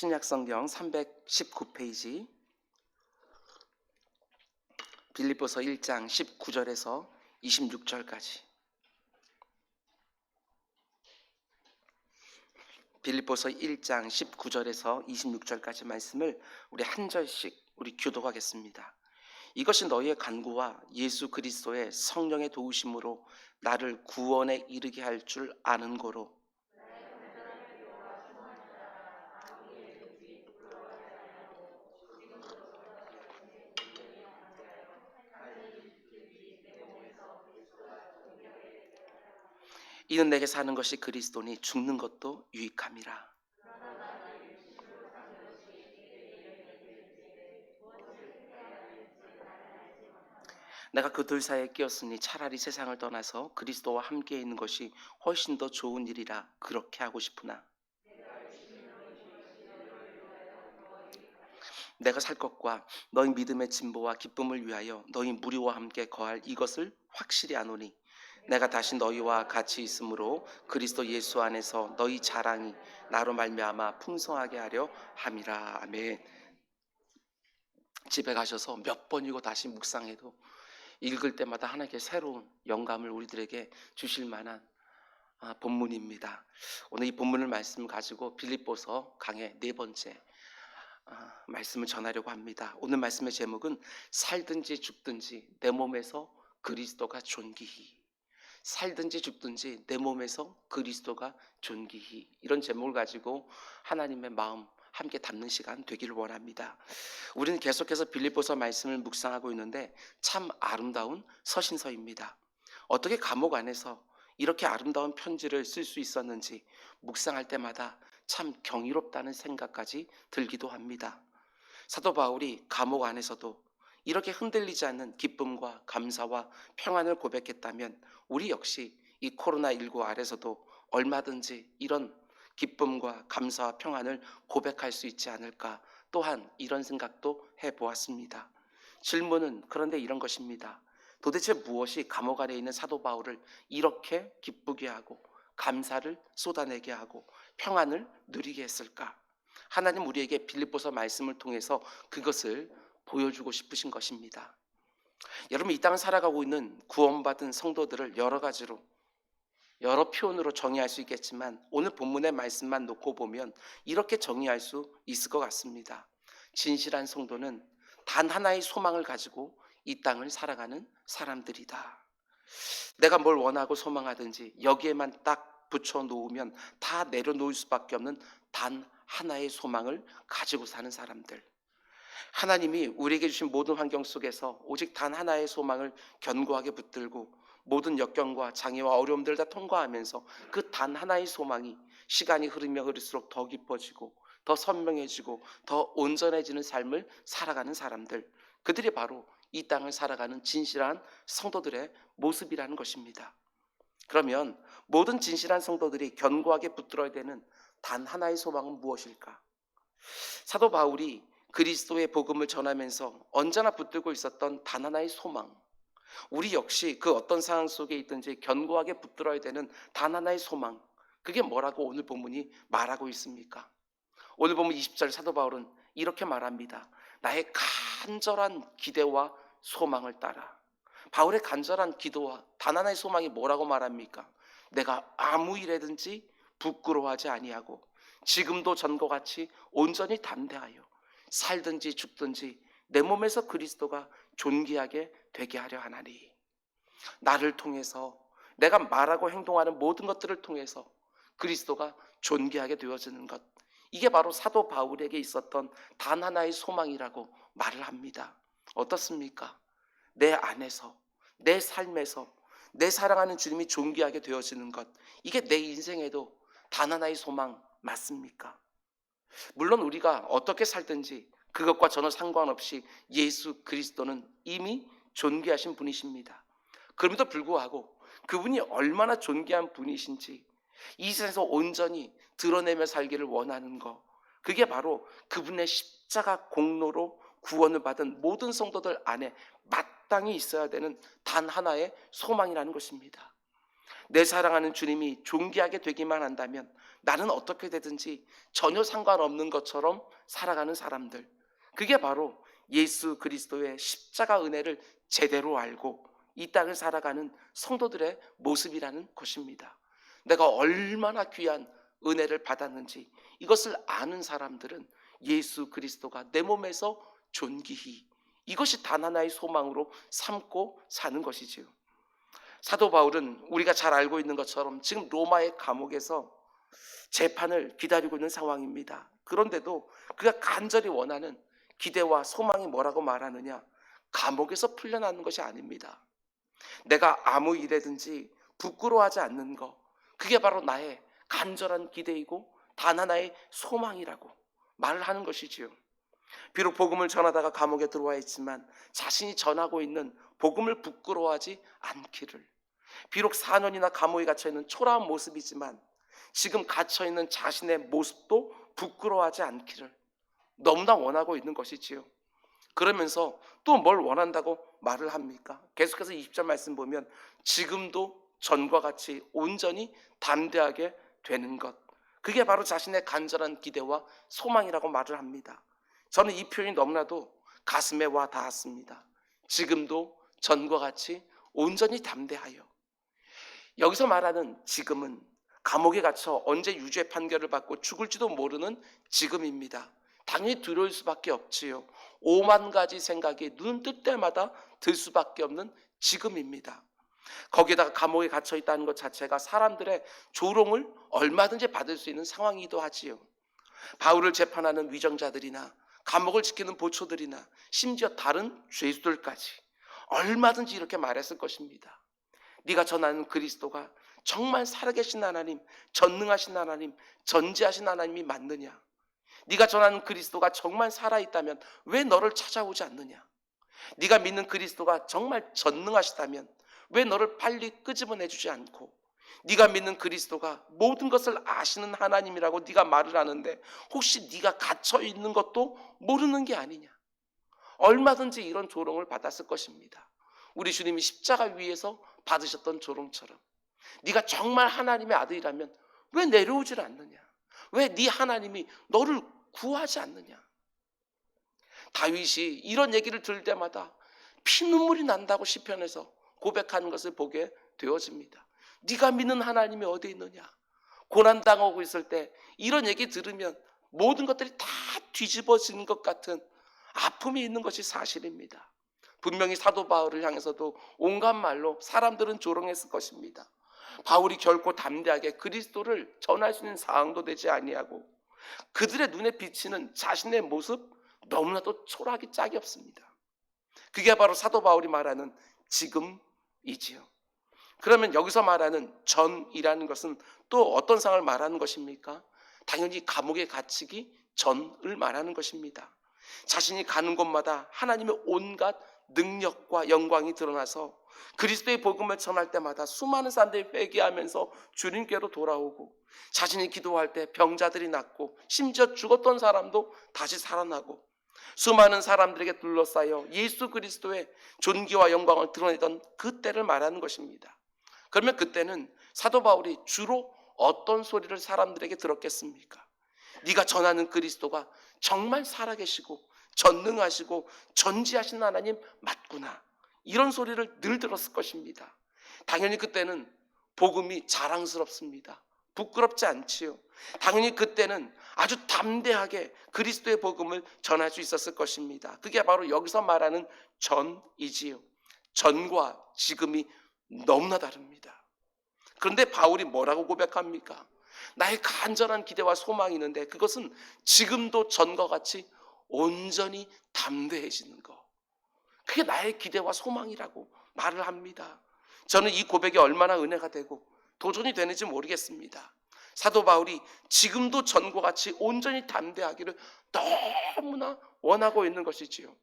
신약성경 319페이지 빌립보서 1장 19절에서 26절까지. 빌립보서 1장 19절에서 26절까지 말씀을 우리 한 절씩 우리 교독하겠습니다. 이것이 너희의 간구와 예수 그리스도의 성령의 도우심으로 나를 구원에 이르게 할 줄 아는 거로 이는 내게 사는 것이 그리스도니 죽는 것도 유익함이라. 내가 그 둘 사이에 끼었으니 차라리 세상을 떠나서 그리스도와 함께 있는 것이 훨씬 더 좋은 일이라 그렇게 하고 싶으나 내가 살 것과 너희 믿음의 진보와 기쁨을 위하여 너희 무리와 함께 거할 이것을 확실히 아노니 내가 다시 너희와 같이 있으므로 그리스도 예수 안에서 너희 자랑이 나로 말미암아 풍성하게 하려 함이라. 아멘. 집에 가셔서 몇 번이고 다시 묵상해도 읽을 때마다 하나님께 새로운 영감을 우리들에게 주실 만한 본문입니다. 오늘 이 본문을 말씀 가지고 빌립보서 강의 네 번째 말씀을 전하려고 합니다. 오늘 말씀의 제목은 살든지 죽든지 내 몸에서 그리스도가 존귀히. 살든지 죽든지 내 몸에서 그리스도가 존귀히. 이런 제목을 가지고 하나님의 마음 함께 담는 시간 되기를 원합니다. 우리는 계속해서 빌립보서 말씀을 묵상하고 있는데 참 아름다운 서신서입니다. 어떻게 감옥 안에서 이렇게 아름다운 편지를 쓸 수 있었는지 묵상할 때마다 참 경이롭다는 생각까지 들기도 합니다. 사도 바울이 감옥 안에서도 이렇게 흔들리지 않는 기쁨과 감사와 평안을 고백했다면 우리 역시 이 코로나19 아래서도 얼마든지 이런 기쁨과 감사와 평안을 고백할 수 있지 않을까, 또한 이런 생각도 해보았습니다. 질문은 그런데 이런 것입니다. 도대체 무엇이 감옥 안에 있는 사도 바울을 이렇게 기쁘게 하고 감사를 쏟아내게 하고 평안을 누리게 했을까? 하나님 우리에게 빌립보서 말씀을 통해서 그것을 보여주고 싶으신 것입니다. 여러분, 이 땅을 살아가고 있는 구원받은 성도들을 여러 가지로 여러 표현으로 정의할 수 있겠지만 오늘 본문의 말씀만 놓고 보면 이렇게 정의할 수 있을 것 같습니다. 진실한 성도는 단 하나의 소망을 가지고 이 땅을 살아가는 사람들이다. 내가 뭘 원하고 소망하든지 여기에만 딱 붙여놓으면 다 내려놓을 수밖에 없는 단 하나의 소망을 가지고 사는 사람들. 하나님이 우리에게 주신 모든 환경 속에서 오직 단 하나의 소망을 견고하게 붙들고 모든 역경과 장애와 어려움들을 다 통과하면서 그 단 하나의 소망이 시간이 흐르면 흐를수록 더 깊어지고 더 선명해지고 더 온전해지는 삶을 살아가는 사람들, 그들이 바로 이 땅을 살아가는 진실한 성도들의 모습이라는 것입니다. 그러면 모든 진실한 성도들이 견고하게 붙들어야 되는 단 하나의 소망은 무엇일까? 사도 바울이 그리스도의 복음을 전하면서 언제나 붙들고 있었던 단 하나의 소망, 우리 역시 그 어떤 상황 속에 있든지 견고하게 붙들어야 되는 단 하나의 소망, 그게 뭐라고 오늘 본문이 말하고 있습니까? 오늘 본문 20절 사도 바울은 이렇게 말합니다. 나의 간절한 기대와 소망을 따라. 바울의 간절한 기도와 단 하나의 소망이 뭐라고 말합니까? 내가 아무 일에든지 부끄러워하지 아니하고 지금도 전과 같이 온전히 담대하여 살든지 죽든지 내 몸에서 그리스도가 존귀하게 되게 하려 하나니. 나를 통해서 내가 말하고 행동하는 모든 것들을 통해서 그리스도가 존귀하게 되어지는 것, 이게 바로 사도 바울에게 있었던 단 하나의 소망이라고 말을 합니다. 어떻습니까? 내 안에서, 내 삶에서 내 사랑하는 주님이 존귀하게 되어지는 것, 이게 내 인생에도 단 하나의 소망 맞습니까? 물론 우리가 어떻게 살든지 그것과 전혀 상관없이 예수 그리스도는 이미 존귀하신 분이십니다. 그럼에도 불구하고 그분이 얼마나 존귀한 분이신지 이 세상에서 온전히 드러내며 살기를 원하는 것, 그게 바로 그분의 십자가 공로로 구원을 받은 모든 성도들 안에 마땅히 있어야 되는 단 하나의 소망이라는 것입니다. 내 사랑하는 주님이 존귀하게 되기만 한다면 나는 어떻게 되든지 전혀 상관없는 것처럼 살아가는 사람들, 그게 바로 예수 그리스도의 십자가 은혜를 제대로 알고 이 땅을 살아가는 성도들의 모습이라는 것입니다. 내가 얼마나 귀한 은혜를 받았는지 이것을 아는 사람들은 예수 그리스도가 내 몸에서 존귀히, 이것이 단 하나의 소망으로 삼고 사는 것이지요. 사도 바울은 우리가 잘 알고 있는 것처럼 지금 로마의 감옥에서 재판을 기다리고 있는 상황입니다. 그런데도 그가 간절히 원하는 기대와 소망이 뭐라고 말하느냐? 감옥에서 풀려나는 것이 아닙니다. 내가 아무 일에든지 부끄러워하지 않는 것, 그게 바로 나의 간절한 기대이고 단 하나의 소망이라고 말을 하는 것이지요. 비록 복음을 전하다가 감옥에 들어와 있지만 자신이 전하고 있는 복음을 부끄러워하지 않기를, 비록 4년이나 감옥에 갇혀있는 초라한 모습이지만 지금 갇혀있는 자신의 모습도 부끄러워하지 않기를 너무나 원하고 있는 것이지요. 그러면서 또 뭘 원한다고 말을 합니까? 계속해서 20절 말씀 보면 지금도 전과 같이 온전히 담대하게 되는 것, 그게 바로 자신의 간절한 기대와 소망이라고 말을 합니다. 저는 이 표현이 너무나도 가슴에 와 닿았습니다. 지금도 전과 같이 온전히 담대하여. 여기서 말하는 지금은 감옥에 갇혀 언제 유죄 판결을 받고 죽을지도 모르는 지금입니다. 당연히 두려울 수밖에 없지요. 5만 가지 생각이 눈 뜰 때마다 들 수밖에 없는 지금입니다. 거기에다가 감옥에 갇혀 있다는 것 자체가 사람들의 조롱을 얼마든지 받을 수 있는 상황이기도 하지요. 바울을 재판하는 위정자들이나 감옥을 지키는 보초들이나 심지어 다른 죄수들까지 얼마든지 이렇게 말했을 것입니다. 네가 전하는 그리스도가 정말 살아계신 하나님, 전능하신 하나님, 전지하신 하나님이 맞느냐? 네가 전하는 그리스도가 정말 살아있다면 왜 너를 찾아오지 않느냐? 네가 믿는 그리스도가 정말 전능하시다면 왜 너를 빨리 끄집어내주지 않고, 네가 믿는 그리스도가 모든 것을 아시는 하나님이라고 네가 말을 하는데 혹시 네가 갇혀있는 것도 모르는 게 아니냐? 얼마든지 이런 조롱을 받았을 것입니다. 우리 주님이 십자가 위에서 받으셨던 조롱처럼 네가 정말 하나님의 아들이라면 왜 내려오질 않느냐? 왜 네 하나님이 너를 구하지 않느냐? 다윗이 이런 얘기를 들을 때마다 피눈물이 난다고 시편에서 고백하는 것을 보게 되어집니다. 네가 믿는 하나님이 어디 있느냐? 고난당하고 있을 때 이런 얘기 들으면 모든 것들이 다 뒤집어지는 것 같은 아픔이 있는 것이 사실입니다. 분명히 사도 바울을 향해서도 온갖 말로 사람들은 조롱했을 것입니다. 바울이 결코 담대하게 그리스도를 전할 수 있는 상황도 되지 아니하고 그들의 눈에 비치는 자신의 모습 너무나도 초라하기 짝이 없습니다. 그게 바로 사도 바울이 말하는 지금이지요. 그러면 여기서 말하는 전이라는 것은 또 어떤 상황을 말하는 것입니까? 당연히 감옥에 갇히기 전을 말하는 것입니다. 자신이 가는 곳마다 하나님의 온갖 능력과 영광이 드러나서 그리스도의 복음을 전할 때마다 수많은 사람들이 회개하면서 주님께로 돌아오고, 자신이 기도할 때 병자들이 낫고 심지어 죽었던 사람도 다시 살아나고 수많은 사람들에게 둘러싸여 예수 그리스도의 존귀와 영광을 드러내던 그때를 말하는 것입니다. 그러면 그때는 사도 바울이 주로 어떤 소리를 사람들에게 들었겠습니까? 네가 전하는 그리스도가 정말 살아계시고 전능하시고 전지하신 하나님 맞구나, 이런 소리를 늘 들었을 것입니다. 당연히 그때는 복음이 자랑스럽습니다. 부끄럽지 않지요. 당연히 그때는 아주 담대하게 그리스도의 복음을 전할 수 있었을 것입니다. 그게 바로 여기서 말하는 전이지요. 전과 지금이 너무나 다릅니다. 그런데 바울이 뭐라고 고백합니까? 나의 간절한 기대와 소망이 있는데 그것은 지금도 전과 같이 온전히 담대해지는 것, 그게 나의 기대와 소망이라고 말을 합니다. 저는 이 고백이 얼마나 은혜가 되고 도전이 되는지 모르겠습니다. 사도 바울이 지금도 전과 같이 온전히 담대하기를 너무나 원하고 있는 것이지요.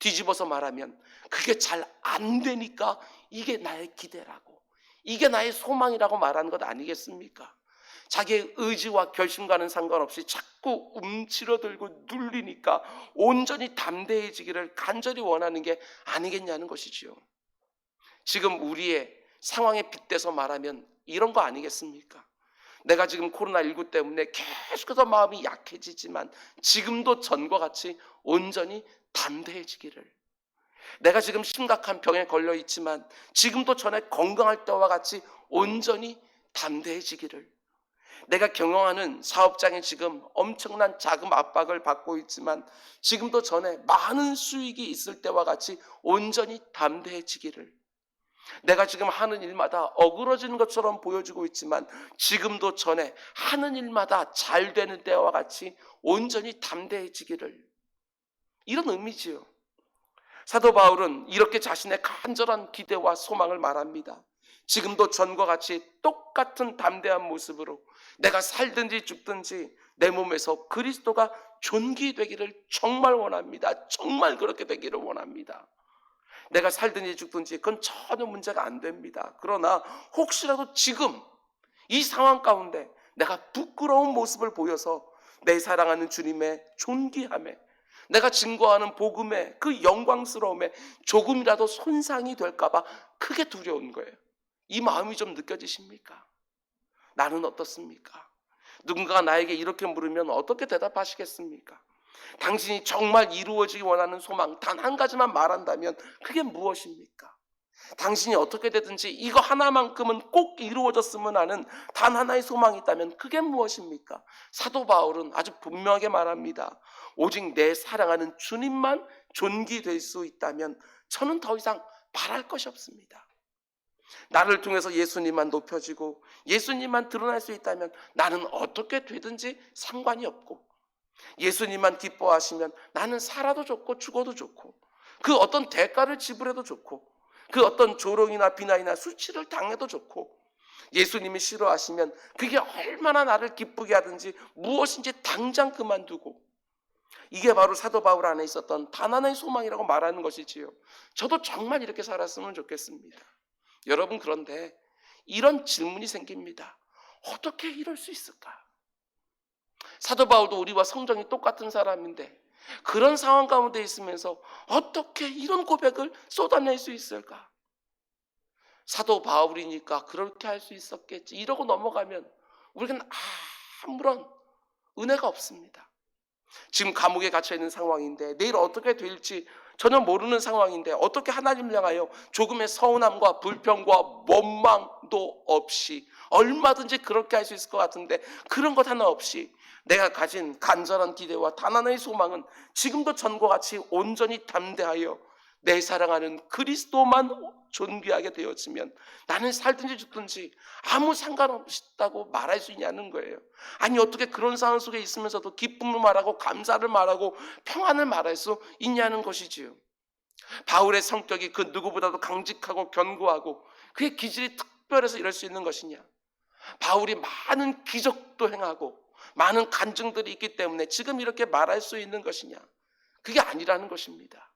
뒤집어서 말하면 그게 잘 안 되니까 이게 나의 기대라고, 이게 나의 소망이라고 말하는 것 아니겠습니까? 자기의 의지와 결심과는 상관없이 자꾸 움츠러들고 눌리니까 온전히 담대해지기를 간절히 원하는 게 아니겠냐는 것이지요. 지금 우리의 상황에 빗대서 말하면 이런 거 아니겠습니까? 내가 지금 코로나19 때문에 계속해서 마음이 약해지지만 지금도 전과 같이 온전히 담대해지기를, 내가 지금 심각한 병에 걸려 있지만 지금도 전에 건강할 때와 같이 온전히 담대해지기를, 내가 경영하는 사업장에 지금 엄청난 자금 압박을 받고 있지만 지금도 전에 많은 수익이 있을 때와 같이 온전히 담대해지기를, 내가 지금 하는 일마다 어그러지는 것처럼 보여지고 있지만 지금도 전에 하는 일마다 잘 되는 때와 같이 온전히 담대해지기를, 이런 의미지요. 사도 바울은 이렇게 자신의 간절한 기대와 소망을 말합니다. 지금도 전과 같이 똑같은 담대한 모습으로 내가 살든지 죽든지 내 몸에서 그리스도가 존귀되기를 정말 원합니다. 정말 그렇게 되기를 원합니다. 내가 살든지 죽든지 그건 전혀 문제가 안 됩니다. 그러나 혹시라도 지금 이 상황 가운데 내가 부끄러운 모습을 보여서 내 사랑하는 주님의 존귀함에, 내가 증거하는 복음의 그 영광스러움에 조금이라도 손상이 될까 봐 크게 두려운 거예요. 이 마음이 좀 느껴지십니까? 나는 어떻습니까? 누군가가 나에게 이렇게 물으면 어떻게 대답하시겠습니까? 당신이 정말 이루어지기 원하는 소망 단 한 가지만 말한다면 그게 무엇입니까? 당신이 어떻게 되든지 이거 하나만큼은 꼭 이루어졌으면 하는 단 하나의 소망이 있다면 그게 무엇입니까? 사도 바울은 아주 분명하게 말합니다. 오직 내 사랑하는 주님만 존귀될 수 있다면 저는 더 이상 바랄 것이 없습니다. 나를 통해서 예수님만 높여지고 예수님만 드러날 수 있다면 나는 어떻게 되든지 상관이 없고, 예수님만 기뻐하시면 나는 살아도 좋고 죽어도 좋고, 그 어떤 대가를 지불해도 좋고, 그 어떤 조롱이나 비난이나 수치를 당해도 좋고, 예수님이 싫어하시면 그게 얼마나 나를 기쁘게 하든지 무엇인지 당장 그만두고, 이게 바로 사도 바울 안에 있었던 단 하나의 소망이라고 말하는 것이지요. 저도 정말 이렇게 살았으면 좋겠습니다. 여러분, 그런데 이런 질문이 생깁니다. 어떻게 이럴 수 있을까? 사도 바울도 우리와 성정이 똑같은 사람인데 그런 상황 가운데 있으면서 어떻게 이런 고백을 쏟아낼 수 있을까? 사도 바울이니까 그렇게 할 수 있었겠지 이러고 넘어가면 우리는 아무런 은혜가 없습니다. 지금 감옥에 갇혀 있는 상황인데 내일 어떻게 될지 전혀 모르는 상황인데 어떻게 하나님을 향하여 조금의 서운함과 불평과 원망도 없이, 얼마든지 그렇게 할 수 있을 것 같은데 그런 것 하나 없이 내가 가진 간절한 기대와 단 하나의 소망은 지금도 전과 같이 온전히 담대하여 내 사랑하는 그리스도만 존귀하게 되었으면 나는 살든지 죽든지 아무 상관없다고 말할 수 있냐는 거예요. 아니, 어떻게 그런 상황 속에 있으면서도 기쁨을 말하고 감사를 말하고 평안을 말할 수 있냐는 것이지요. 바울의 성격이 그 누구보다도 강직하고 견고하고 그의 기질이 특별해서 이럴 수 있는 것이냐? 바울이 많은 기적도 행하고 많은 간증들이 있기 때문에 지금 이렇게 말할 수 있는 것이냐? 그게 아니라는 것입니다.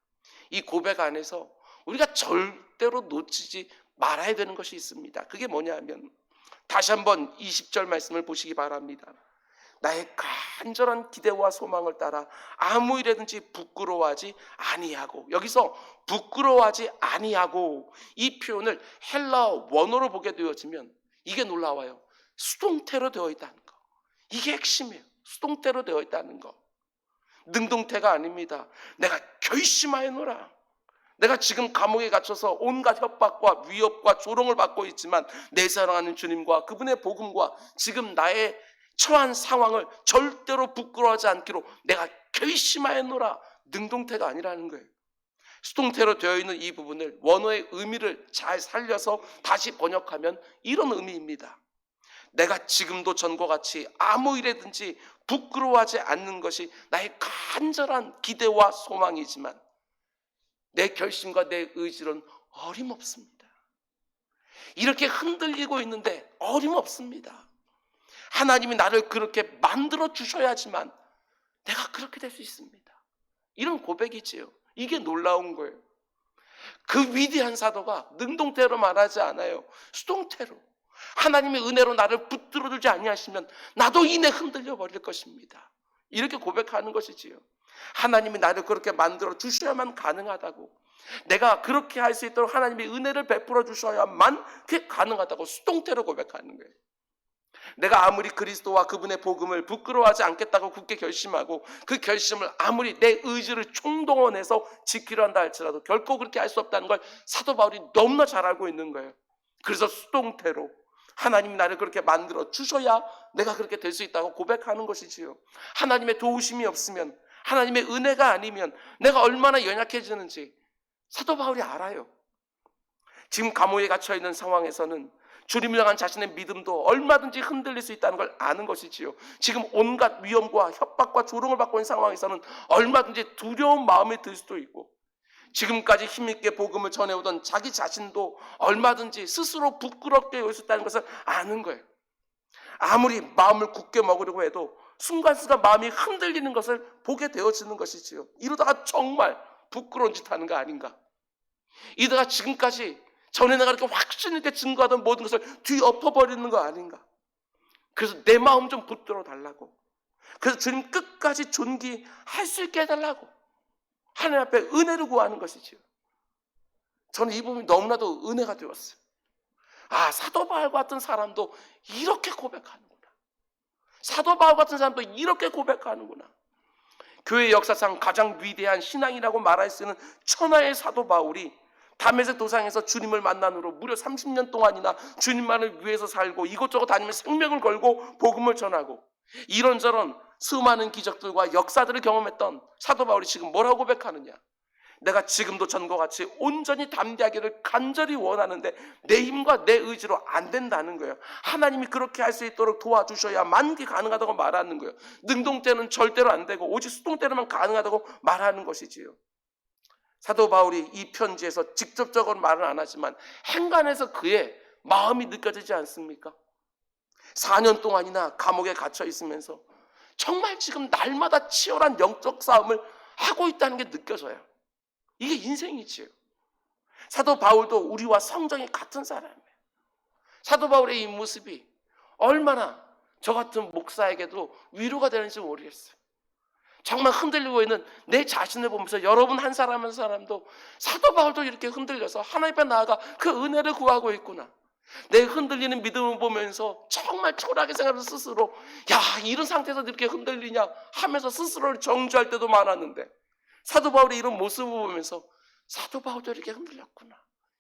이 고백 안에서 우리가 절대로 놓치지 말아야 되는 것이 있습니다. 그게 뭐냐 하면 다시 한번 20절 말씀을 보시기 바랍니다. 나의 간절한 기대와 소망을 따라 아무 일에든지 부끄러워하지 아니하고, 여기서 부끄러워하지 아니하고 이 표현을 헬라어 원어로 보게 되어지면 이게 놀라워요. 수동태로 되어 있다는 거. 이게 핵심이에요. 수동태로 되어 있다는 거. 능동태가 아닙니다. 내가 결심하여노라. 내가 지금 감옥에 갇혀서 온갖 협박과 위협과 조롱을 받고 있지만 내 사랑하는 주님과 그분의 복음과 지금 나의 처한 상황을 절대로 부끄러워하지 않기로 내가 결심하여노라. 능동태가 아니라는 거예요. 수동태로 되어 있는 이 부분을 원어의 의미를 잘 살려서 다시 번역하면 이런 의미입니다. 내가 지금도 전과 같이 아무 일에든지 부끄러워하지 않는 것이 나의 간절한 기대와 소망이지만 내 결심과 내 의지는 어림없습니다. 이렇게 흔들리고 있는데 어림없습니다. 하나님이 나를 그렇게 만들어 주셔야지만 내가 그렇게 될 수 있습니다. 이런 고백이지요. 이게 놀라운 거예요. 그 위대한 사도가 능동태로 말하지 않아요. 수동태로. 하나님의 은혜로 나를 붙들어 주지 아니하시면 나도 이내 흔들려 버릴 것입니다. 이렇게 고백하는 것이지요. 하나님이 나를 그렇게 만들어 주셔야만 가능하다고. 내가 그렇게 할 수 있도록 하나님의 은혜를 베풀어 주셔야만 그게 가능하다고 수동태로 고백하는 거예요. 내가 아무리 그리스도와 그분의 복음을 부끄러워하지 않겠다고 굳게 결심하고 그 결심을 아무리 내 의지를 총동원해서 지키려 한다 할지라도 결코 그렇게 할 수 없다는 걸 사도 바울이 너무나 잘 알고 있는 거예요. 그래서 수동태로 하나님이 나를 그렇게 만들어 주셔야 내가 그렇게 될 수 있다고 고백하는 것이지요. 하나님의 도우심이 없으면, 하나님의 은혜가 아니면 내가 얼마나 연약해지는지 사도 바울이 알아요. 지금 감옥에 갇혀 있는 상황에서는 주님을 향한 자신의 믿음도 얼마든지 흔들릴 수 있다는 걸 아는 것이지요. 지금 온갖 위험과 협박과 조롱을 받고 있는 상황에서는 얼마든지 두려운 마음이 들 수도 있고, 지금까지 힘있게 복음을 전해오던 자기 자신도 얼마든지 스스로 부끄럽게 여길 수 있다는 것을 아는 거예요. 아무리 마음을 굳게 먹으려고 해도 순간순간 마음이 흔들리는 것을 보게 되어지는 것이지요. 이러다가 정말 부끄러운 짓 하는 거 아닌가? 이러다가 지금까지 전에 내가 이렇게 확신 있게 증거하던 모든 것을 뒤엎어버리는 거 아닌가? 그래서 내 마음 좀 붙들어 달라고, 그래서 주님 끝까지 존귀할 수 있게 해달라고 하나님 앞에 은혜를 구하는 것이지요. 저는 이 부분이 너무나도 은혜가 되었어요. 사도 바울 같은 사람도 이렇게 고백하는구나. 사도 바울 같은 사람도 이렇게 고백하는구나. 교회 역사상 가장 위대한 신앙이라고 말할 수 있는 천하의 사도 바울이 다메섹 도상에서 주님을 만난 후로 무려 30년 동안이나 주님만을 위해서 살고 이곳저곳 다니며 생명을 걸고 복음을 전하고 이런저런 수많은 기적들과 역사들을 경험했던 사도 바울이 지금 뭐라고 고백하느냐? 내가 지금도 전과 같이 온전히 담대하기를 간절히 원하는데 내 힘과 내 의지로 안 된다는 거예요. 하나님이 그렇게 할 수 있도록 도와주셔야만 그게 가능하다고 말하는 거예요. 능동태는 절대로 안 되고 오직 수동태로만 가능하다고 말하는 것이지요. 사도 바울이 이 편지에서 직접적으로 말은 안 하지만 행간에서 그의 마음이 느껴지지 않습니까? 4년 동안이나 감옥에 갇혀 있으면서 정말 지금 날마다 치열한 영적 싸움을 하고 있다는 게 느껴져요. 이게 인생이지요. 사도 바울도 우리와 성정이 같은 사람이에요. 사도 바울의 이 모습이 얼마나 저 같은 목사에게도 위로가 되는지 모르겠어요. 정말 흔들리고 있는 내 자신을 보면서 여러분 한 사람 한 사람도 사도 바울도 이렇게 흔들려서 하나님 앞에 나아가 그 은혜를 구하고 있구나. 내 흔들리는 믿음을 보면서 정말 초라하게 생각해서 스스로 이런 상태에서 이렇게 흔들리냐 하면서 스스로를 정죄할 때도 많았는데 사도 바울의 이런 모습을 보면서 사도 바울도 이렇게 흔들렸구나.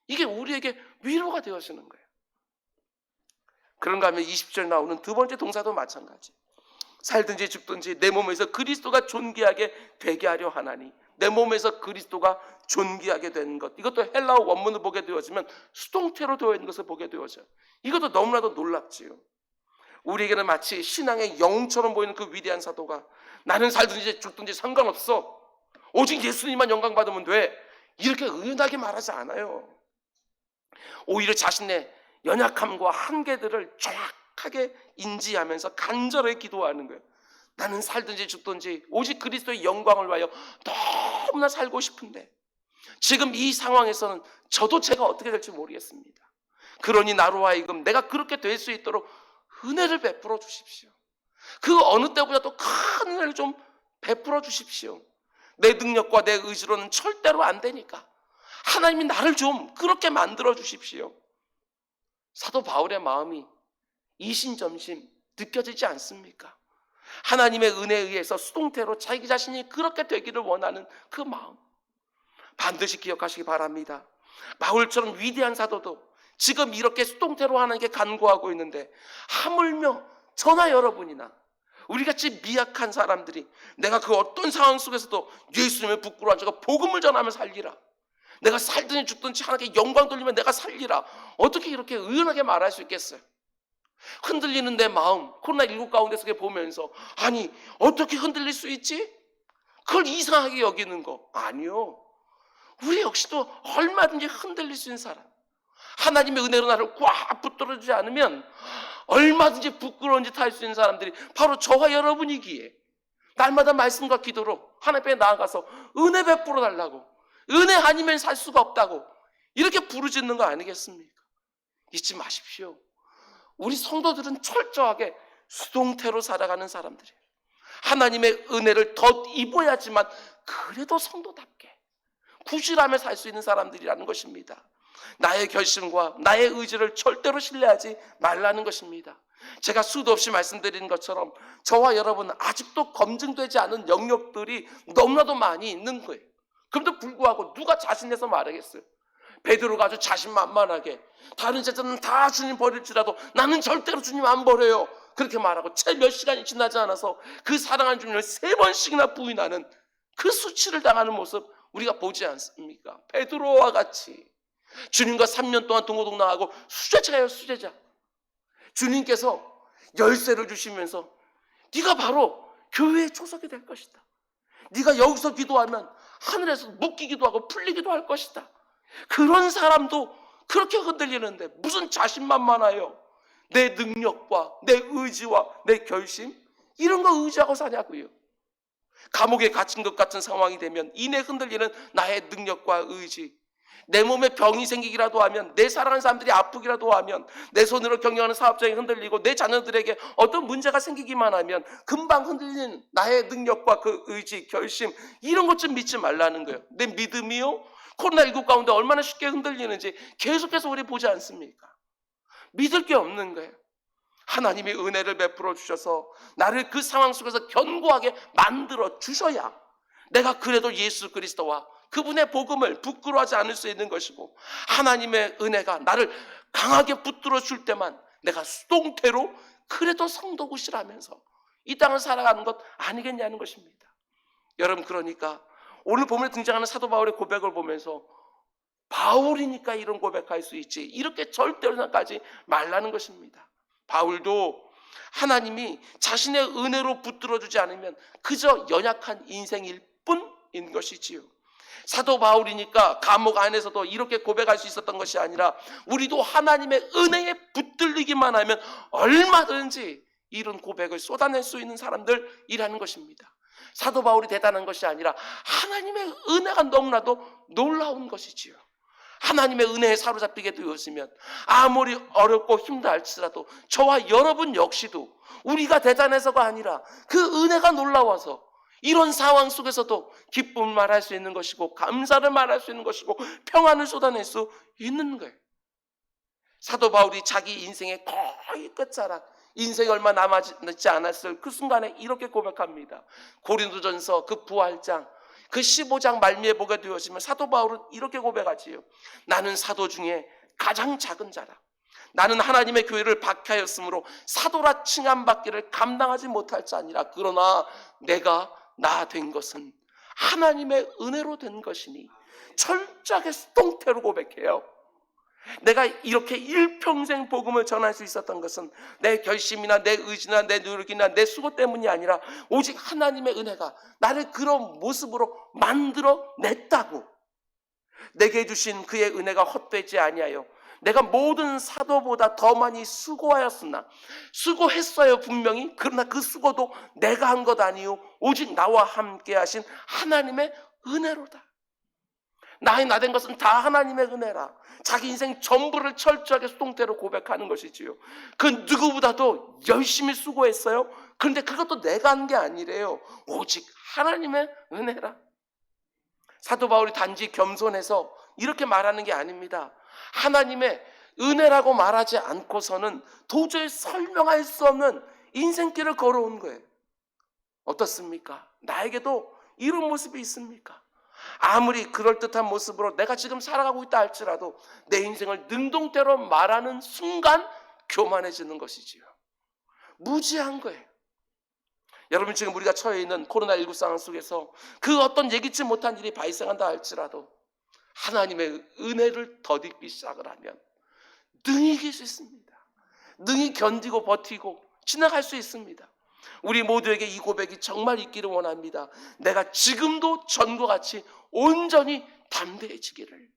이게 우리에게 위로가 되어지는 거예요. 그런가 하면 20절 나오는 두 번째 동사도 마찬가지. 살든지 죽든지 내 몸에서 그리스도가 존귀하게 되게 하려 하나니, 내 몸에서 그리스도가 존귀하게 되는 것, 이것도 헬라어 원문을 보게 되어지면 수동태로 되어 있는 것을 보게 되어져요. 이것도 너무나도 놀랍지요. 우리에게는 마치 신앙의 영웅처럼 보이는 그 위대한 사도가 나는 살든지 죽든지 상관없어, 오직 예수님만 영광 받으면 돼, 이렇게 의연하게 말하지 않아요. 오히려 자신의 연약함과 한계들을 정확하게 인지하면서 간절히 기도하는 거예요. 나는 살든지 죽든지 오직 그리스도의 영광을 위하여 너무나 살고 싶은데 지금 이 상황에서는 저도 제가 어떻게 될지 모르겠습니다. 그러니 나로 하여금 내가 그렇게 될 수 있도록 은혜를 베풀어 주십시오. 그 어느 때보다 더 큰 은혜를 좀 베풀어 주십시오. 내 능력과 내 의지로는 절대로 안 되니까 하나님이 나를 좀 그렇게 만들어 주십시오. 사도 바울의 마음이 이신점심 느껴지지 않습니까? 하나님의 은혜에 의해서 수동태로 자기 자신이 그렇게 되기를 원하는 그 마음, 반드시 기억하시기 바랍니다. 바울처럼 위대한 사도도 지금 이렇게 수동태로 하나님께 간구하고 있는데 하물며 저나 여러분이나 우리같이 미약한 사람들이 내가 그 어떤 상황 속에서도 예수님을 부끄러워하지 않고 복음을 전하며 살리라, 내가 살든지 죽든지 하나님께 영광 돌리면 내가 살리라, 어떻게 이렇게 의연하게 말할 수 있겠어요? 흔들리는 내 마음, 코로나19 가운데서 보면서 아니 어떻게 흔들릴 수 있지? 그걸 이상하게 여기는 거 아니요. 우리 역시도 얼마든지 흔들릴 수 있는 사람, 하나님의 은혜로 나를 꽉 붙들어주지 않으면 얼마든지 부끄러운 짓 할 수 있는 사람들이 바로 저와 여러분이기에 날마다 말씀과 기도로 하나님 앞에 나아가서 은혜 베풀어 달라고, 은혜 아니면 살 수가 없다고 이렇게 부르짖는 거 아니겠습니까? 잊지 마십시오. 우리 성도들은 철저하게 수동태로 살아가는 사람들이에요. 하나님의 은혜를 더 입어야지만 그래도 성도답게 부실함에 살 수 있는 사람들이라는 것입니다. 나의 결심과 나의 의지를 절대로 신뢰하지 말라는 것입니다. 제가 수도 없이 말씀드리는 것처럼 저와 여러분은 아직도 검증되지 않은 영역들이 너무나도 많이 있는 거예요. 그럼에도 불구하고 누가 자신해서 말하겠어요? 베드로가 아주 자신만만하게 다른 제자는 다 주님 버릴지라도 나는 절대로 주님 안 버려요, 그렇게 말하고 채 몇 시간이 지나지 않아서 그 사랑하는 주님을 3번씩이나 부인하는 그 수치를 당하는 모습 우리가 보지 않습니까? 베드로와 같이 주님과 3년 동안 동고동락하고 수제자예요, 수제자. 주님께서 열쇠를 주시면서 네가 바로 교회의 초석이 될 것이다. 네가 여기서 기도하면 하늘에서 묶이기도 하고 풀리기도 할 것이다. 그런 사람도 그렇게 흔들리는데 무슨 자신만만하여 내 능력과 내 의지와 내 결심 이런 거 의지하고 사냐고요. 감옥에 갇힌 것 같은 상황이 되면 이내 흔들리는 나의 능력과 의지, 내 몸에 병이 생기기라도 하면, 내 사랑하는 사람들이 아프기라도 하면, 내 손으로 경영하는 사업장이 흔들리고 내 자녀들에게 어떤 문제가 생기기만 하면 금방 흔들리는 나의 능력과 그 의지, 결심 이런 것 좀 믿지 말라는 거예요. 내 믿음이요, 코로나19 가운데 얼마나 쉽게 흔들리는지 계속해서 우리 보지 않습니까? 믿을 게 없는 거예요. 하나님이 은혜를 베풀어 주셔서 나를 그 상황 속에서 견고하게 만들어 주셔야 내가 그래도 예수 그리스도와 그분의 복음을 부끄러워하지 않을 수 있는 것이고, 하나님의 은혜가 나를 강하게 붙들어 줄 때만 내가 수동태로 그래도 성도굿이라면서 이 땅을 살아가는 것 아니겠냐는 것입니다. 여러분, 그러니까 오늘 본문에 등장하는 사도 바울의 고백을 보면서 바울이니까 이런 고백할 수 있지 이렇게 절대로 생각하지 말라는 것입니다. 바울도 하나님이 자신의 은혜로 붙들어주지 않으면 그저 연약한 인생일 뿐인 것이지요. 사도 바울이니까 감옥 안에서도 이렇게 고백할 수 있었던 것이 아니라 우리도 하나님의 은혜에 붙들리기만 하면 얼마든지 이런 고백을 쏟아낼 수 있는 사람들이라는 것입니다. 사도 바울이 대단한 것이 아니라 하나님의 은혜가 너무나도 놀라운 것이지요. 하나님의 은혜에 사로잡히게 되었으면 아무리 어렵고 힘들다 할지라도 저와 여러분 역시도 우리가 대단해서가 아니라 그 은혜가 놀라워서 이런 상황 속에서도 기쁨을 말할 수 있는 것이고 감사를 말할 수 있는 것이고 평안을 쏟아낼 수 있는 거예요. 사도 바울이 자기 인생의 거의 끝자락, 인생이 얼마 남지 않았을 그 순간에 이렇게 고백합니다. 고린도전서 그 부활장 그 15장 말미에 보게 되었으면 사도 바울은 이렇게 고백하지요. 나는 사도 중에 가장 작은 자라. 나는 하나님의 교회를 박해하였으므로 사도라 칭함받기를 감당하지 못할 자니라. 그러나 내가 나 된 것은 하나님의 은혜로 된 것이니 철저하게 수동태로 고백해요. 내가 이렇게 일평생 복음을 전할 수 있었던 것은 내 결심이나 내 의지나 내 노력이나 내 수고 때문이 아니라 오직 하나님의 은혜가 나를 그런 모습으로 만들어 냈다고. 내게 주신 그의 은혜가 헛되지 아니하여 내가 모든 사도보다 더 많이 수고하였으나, 수고했어요 분명히. 그러나 그 수고도 내가 한 것 아니요 오직 나와 함께 하신 하나님의 은혜로다. 나 된 것은 다 하나님의 은혜라. 자기 인생 전부를 철저하게 수동태로 고백하는 것이지요. 그 누구보다도 열심히 수고했어요. 그런데 그것도 내가 한 게 아니래요. 오직 하나님의 은혜라. 사도 바울이 단지 겸손해서 이렇게 말하는 게 아닙니다. 하나님의 은혜라고 말하지 않고서는 도저히 설명할 수 없는 인생길을 걸어온 거예요. 어떻습니까? 나에게도 이런 모습이 있습니까? 아무리 그럴듯한 모습으로 내가 지금 살아가고 있다 할지라도 내 인생을 능동태로 말하는 순간 교만해지는 것이지요. 무지한 거예요. 여러분, 지금 우리가 처해 있는 코로나19 상황 속에서 그 어떤 예기치 못한 일이 발생한다 할지라도 하나님의 은혜를 덧입기 시작을 하면 능히 이길 수 있습니다. 능히 견디고 버티고 지나갈 수 있습니다. 우리 모두에게 이 고백이 정말 있기를 원합니다. 내가 지금도 전과 같이 온전히 담대해지기를.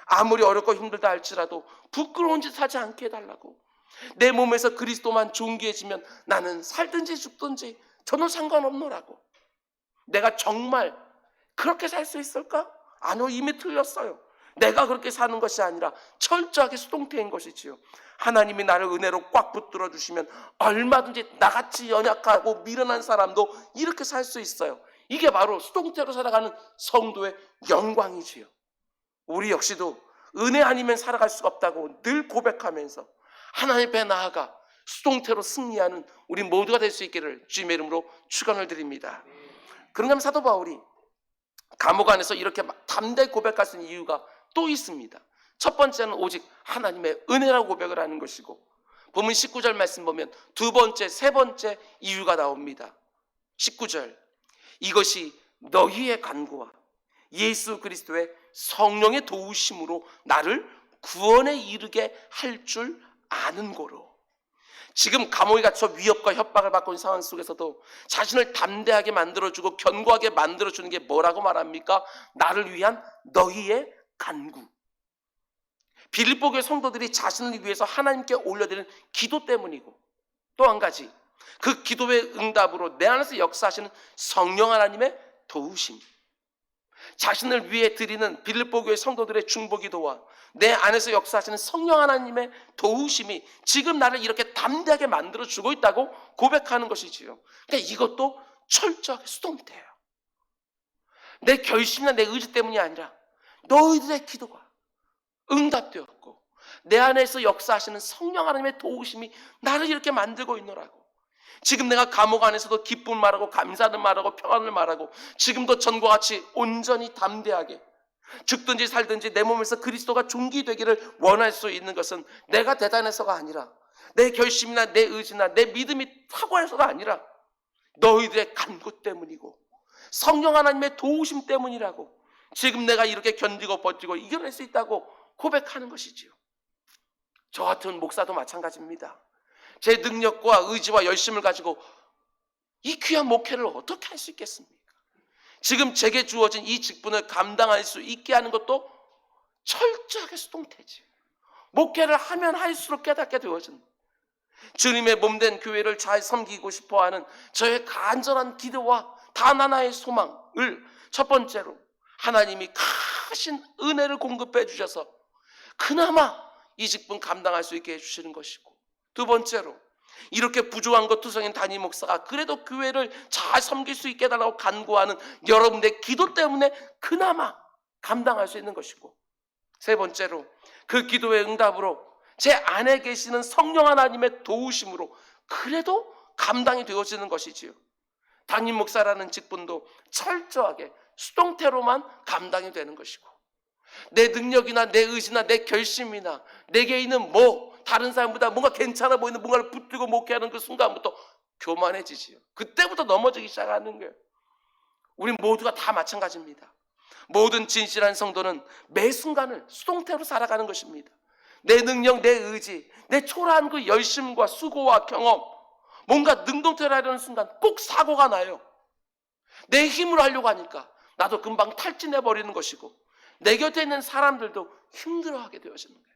아무리 어렵고 힘들다 할지라도 부끄러운 짓 하지 않게 해달라고. 내 몸에서 그리스도만 존귀해지면 나는 살든지 죽든지 전혀 상관없노라고. 내가 정말 그렇게 살 수 있을까? 아니요, 이미 틀렸어요. 내가 그렇게 사는 것이 아니라 철저하게 수동태인 것이지요. 하나님이 나를 은혜로 꽉 붙들어 주시면 얼마든지 나같이 연약하고 미련한 사람도 이렇게 살 수 있어요. 이게 바로 수동태로 살아가는 성도의 영광이지요. 우리 역시도 은혜 아니면 살아갈 수가 없다고 늘 고백하면서 하나님 앞에 나아가 수동태로 승리하는 우리 모두가 될 수 있기를 주님의 이름으로 축원을 드립니다. 그런가 하면 사도 바울이 감옥 안에서 이렇게 담대히 고백할 수 있는 이유가 또 있습니다. 첫 번째는 오직 하나님의 은혜라고 고백을 하는 것이고, 본문 19절 말씀 보면 두 번째, 세 번째 이유가 나옵니다. 19절, 이것이 너희의 간구와 예수 그리스도의 성령의 도우심으로 나를 구원에 이르게 할 줄 아는 고로. 지금 감옥에 갇혀 위협과 협박을 받고 있는 상황 속에서도 자신을 담대하게 만들어주고 견고하게 만들어주는 게 뭐라고 말합니까? 나를 위한 너희의 간구. 빌립보 교회 성도들이 자신을 위해서 하나님께 올려드리는 기도 때문이고, 또 한 가지, 그 기도의 응답으로 내 안에서 역사하시는 성령 하나님의 도우심. 자신을 위해 드리는 빌립보 교회 성도들의 중보기도와 내 안에서 역사하시는 성령 하나님의 도우심이 지금 나를 이렇게 담대하게 만들어주고 있다고 고백하는 것이지요. 그러니까 이것도 철저하게 수동태예요. 내 결심이나 내 의지 때문이 아니라 너희들의 기도가 응답되었고 내 안에서 역사하시는 성령 하나님의 도우심이 나를 이렇게 만들고 있노라고. 지금 내가 감옥 안에서도 기쁨을 말하고 감사를 말하고 평안을 말하고 지금도 전과 같이 온전히 담대하게 죽든지 살든지 내 몸에서 그리스도가 존귀되기를 원할 수 있는 것은 내가 대단해서가 아니라 내 결심이나 내 의지나 내 믿음이 탁월해서가 아니라 너희들의 간구 때문이고 성령 하나님의 도우심 때문이라고 지금 내가 이렇게 견디고 버티고 이겨낼 수 있다고 고백하는 것이지요. 저 같은 목사도 마찬가지입니다. 제 능력과 의지와 열심을 가지고 이 귀한 목회를 어떻게 할 수 있겠습니까? 지금 제게 주어진 이 직분을 감당할 수 있게 하는 것도 철저하게 수동태지. 목회를 하면 할수록 깨닫게 되어진 주님의 몸된 교회를 잘 섬기고 싶어하는 저의 간절한 기도와 단 하나의 소망을 첫 번째로 하나님이 크신 은혜를 공급해 주셔서 그나마 이 직분 감당할 수 있게 해주시는 것이고, 두 번째로 이렇게 부족한 것 투성인 담임 목사가 그래도 교회를 잘 섬길 수 있게 해달라고 간구하는 여러분의 기도 때문에 그나마 감당할 수 있는 것이고, 세 번째로 그 기도의 응답으로 제 안에 계시는 성령 하나님의 도우심으로 그래도 감당이 되어지는 것이지요. 담임 목사라는 직분도 철저하게 수동태로만 감당이 되는 것이고, 내 능력이나 내 의지나 내 결심이나 내게 있는 다른 사람보다 뭔가 괜찮아 보이는 뭔가를 붙들고 목회하는 그 순간부터 교만해지지요. 그때부터 넘어지기 시작하는 거예요. 우리 모두가 다 마찬가지입니다. 모든 진실한 성도는 매 순간을 수동태로 살아가는 것입니다. 내 능력, 내 의지, 내 초라한 그 열심과 수고와 경험, 뭔가 능동태로 하려는 순간 꼭 사고가 나요. 내 힘으로 하려고 하니까 나도 금방 탈진해버리는 것이고 내 곁에 있는 사람들도 힘들어하게 되어지는 거예요.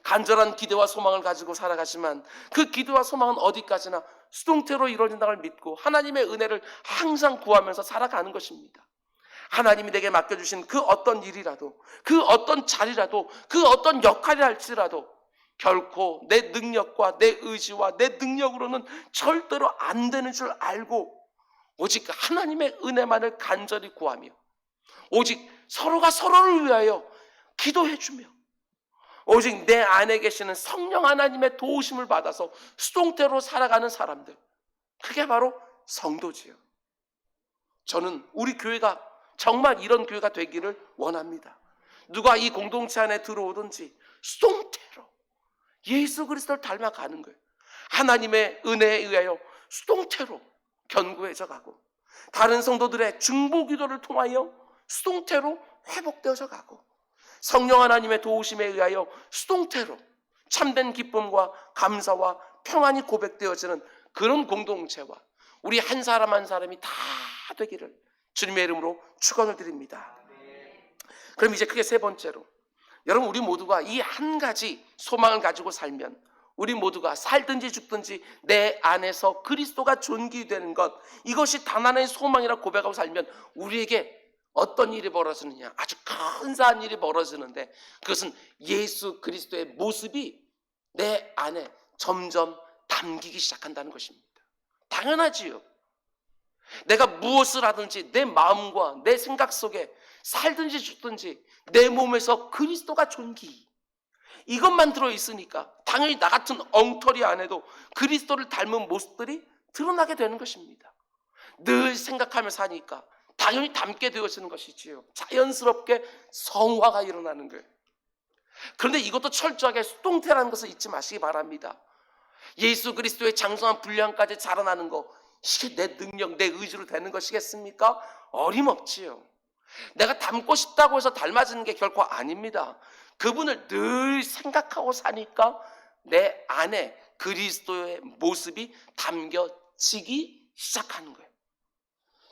간절한 기대와 소망을 가지고 살아가지만 그 기대와 소망은 어디까지나 수동태로 이루어진다고 믿고 하나님의 은혜를 항상 구하면서 살아가는 것입니다. 하나님이 내게 맡겨주신 그 어떤 일이라도, 그 어떤 자리라도, 그 어떤 역할이라 할지라도 결코 내 능력과 내 의지와 내 능력으로는 절대로 안 되는 줄 알고 오직 하나님의 은혜만을 간절히 구하며 오직 서로가 서로를 위하여 기도해주며 오직 내 안에 계시는 성령 하나님의 도우심을 받아서 수동태로 살아가는 사람들, 그게 바로 성도지요. 저는 우리 교회가 정말 이런 교회가 되기를 원합니다. 누가 이 공동체 안에 들어오든지 수동태로 예수 그리스도를 닮아가는 거예요. 하나님의 은혜에 의하여 수동태로 견고해져 가고 다른 성도들의 중보 기도를 통하여 수동태로 회복되어져 가고 성령 하나님의 도우심에 의하여 수동태로 참된 기쁨과 감사와 평안이 고백되어지는 그런 공동체와 우리 한 사람 한 사람이 다 되기를 주님의 이름으로 축원을 드립니다. 그럼 이제 크게 세 번째로, 여러분 우리 모두가 이 한 가지 소망을 가지고 살면 우리 모두가 살든지 죽든지 내 안에서 그리스도가 존귀되는 것, 이것이 단 하나의 소망이라 고백하고 살면 우리에게 어떤 일이 벌어지느냐, 아주 근사한 일이 벌어지는데 그것은 예수 그리스도의 모습이 내 안에 점점 담기기 시작한다는 것입니다. 당연하지요. 내가 무엇을 하든지 내 마음과 내 생각 속에 살든지 죽든지 내 몸에서 그리스도가 존귀, 이것만 들어있으니까 당연히 나 같은 엉터리 안에도 그리스도를 닮은 모습들이 드러나게 되는 것입니다. 늘 생각하며 사니까 당연히 닮게 되어지는 것이지요. 자연스럽게 성화가 일어나는 거예요. 그런데 이것도 철저하게 수동태라는 것을 잊지 마시기 바랍니다. 예수 그리스도의 장성한 분량까지 자라나는 거, 이게 내 능력, 내 의지로 되는 것이겠습니까? 어림없지요. 내가 닮고 싶다고 해서 닮아지는 게 결코 아닙니다. 그분을 늘 생각하고 사니까 내 안에 그리스도의 모습이 담겨지기 시작하는 거예요.